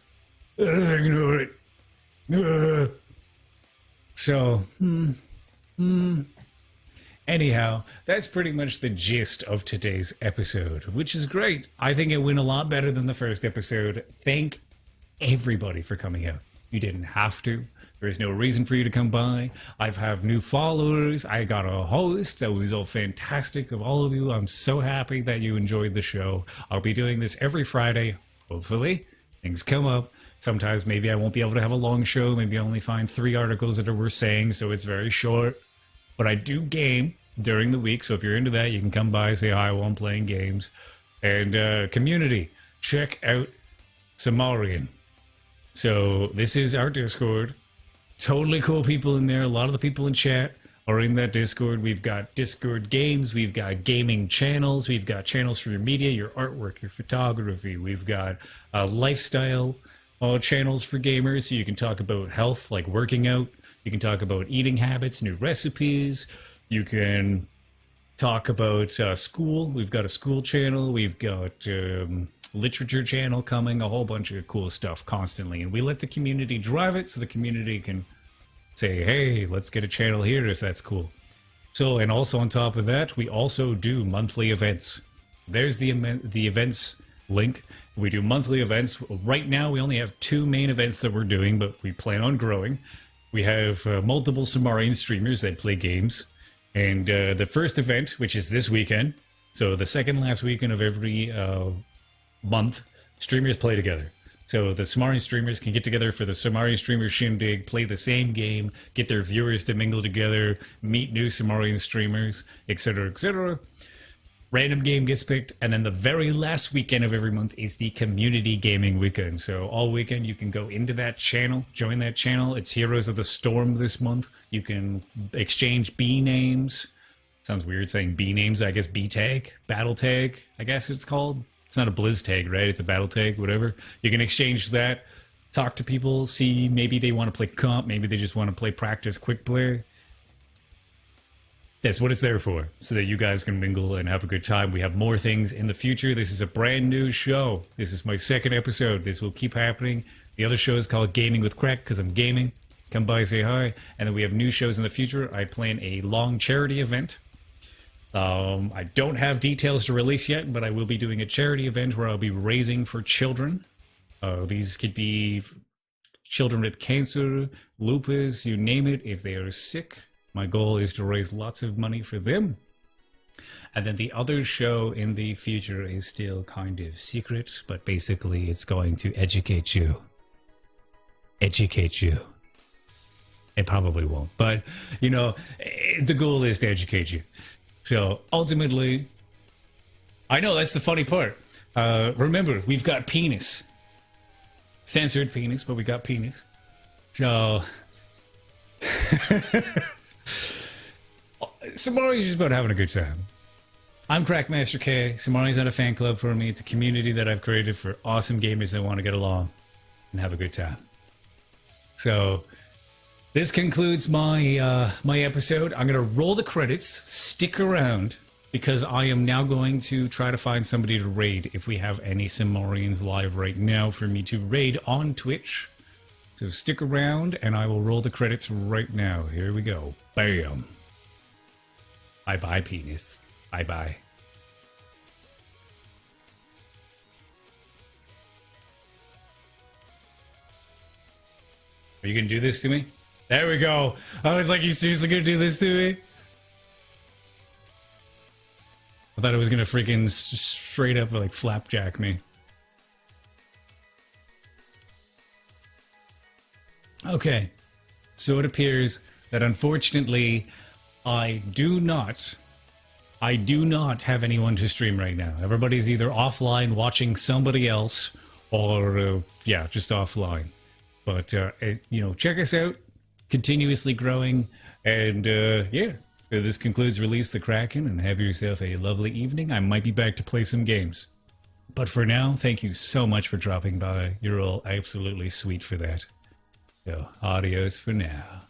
Ignore it. So, anyhow, that's pretty much the gist of today's episode, which is great. I think it went a lot better than the first episode. Thank everybody for coming out. You didn't have to. There is no reason for you to come by. I have new followers. I got a host that was all fantastic of all of you. I'm so happy that you enjoyed the show. I'll be doing this every Friday, hopefully. Things come up. Sometimes maybe I won't be able to have a long show. Maybe I only find 3 articles that are worth saying, so it's very short. But I do game during the week, so if you're into that, you can come by, say hi while I'm playing games. And community, check out Cimmarian. So this is our Discord. totally cool people in there. A lot of the people in chat are in that Discord. We've got Discord games. We've got gaming channels. We've got channels for your media, your artwork, your photography. We've got lifestyle channels for gamers, so you can talk about health, like working out. You can talk about eating habits, new recipes. You can talk about school. We've got a school channel. We've got literature channel coming, a whole bunch of cool stuff constantly. And we let the community drive it so the community can say, hey, let's get a channel here if that's cool. So, and also on top of that, we also do monthly events. There's the events link. We do monthly events. Right now, we only have 2 main events that we're doing, but we plan on growing. We have multiple Cimmarian streamers that play games. And the first event, which is this weekend, so the second last weekend of every month, streamers play together. So the Cimmarian streamers can get together for the Cimmarian Streamer Shindig, play the same game, get their viewers to mingle together, meet new Cimmarian streamers, etc., etc. Random game gets picked, and then the very last weekend of every month is the community gaming weekend. So all weekend you can go into that channel, join that channel. It's Heroes of the Storm this month. You can exchange B names. Sounds weird saying B names. I guess B tag, battle tag, I guess it's called. It's not a Blizz tag, right? It's a battle tag, whatever. You can exchange that, talk to people, see maybe they want to play comp, maybe they just want to play practice quick play. That's what it's there for, so that you guys can mingle and have a good time. We have more things in the future. This is a brand new show. This is my second episode. This will keep happening. The other show is called Gaming with Crack, because I'm gaming. Come by, say hi. And then we have new shows in the future. I plan a long charity event. I don't have details to release yet, but I will be doing a charity event where I'll be raising for children. These could be children with cancer, lupus, you name it, if they are sick. My goal is to raise lots of money for them. And then the other show in the future is still kind of secret, but basically it's going to educate you. Educate you. It probably won't, but, you know, the goal is to educate you. So, ultimately, I know that's the funny part. Remember, we've got penis. Censored penis, but we got penis. So, Cimmarian's just about having a good time. I'm Crackmaster K. Cimmarian's not a fan club for me. It's a community that I've created for awesome gamers that want to get along and have a good time. So, this concludes my my episode. I'm going to roll the credits. Stick around, because I am now going to try to find somebody to raid if we have any Cimmarians live right now for me to raid on Twitch. So stick around, and I will roll the credits right now. Here we go. Bam. Bye-bye, penis. Bye-bye. Are you going to do this to me? There we go. I was like, you seriously gonna do this to me? I thought it was gonna freaking straight up like flapjack me. Okay. So it appears that unfortunately I do not have anyone to stream right now. Everybody's either offline watching somebody else or yeah, just offline. But you know, check us out. Continuously growing, and yeah, this concludes Release the Kraken, and have yourself a lovely evening. I might be back to play some games, but for now, thank you so much for dropping by. You're all absolutely sweet for that. So, adios for now.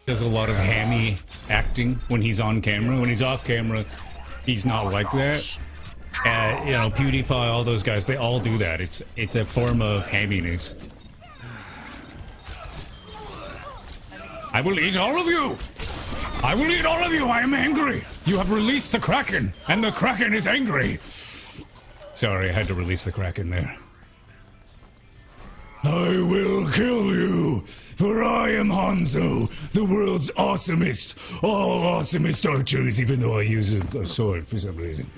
Does a lot of hammy acting when he's on camera. When he's off camera, he's not like that. You know, PewDiePie, all those guys, they all do that. It's a form of hamminess. I will eat all of you! I will eat all of you! I am angry! You have released the Kraken, and the Kraken is angry! Sorry, I had to release the Kraken there. I will kill you, for I am Hanzo, the world's awesomest, awesomest archers, even though I use a sword for some reason.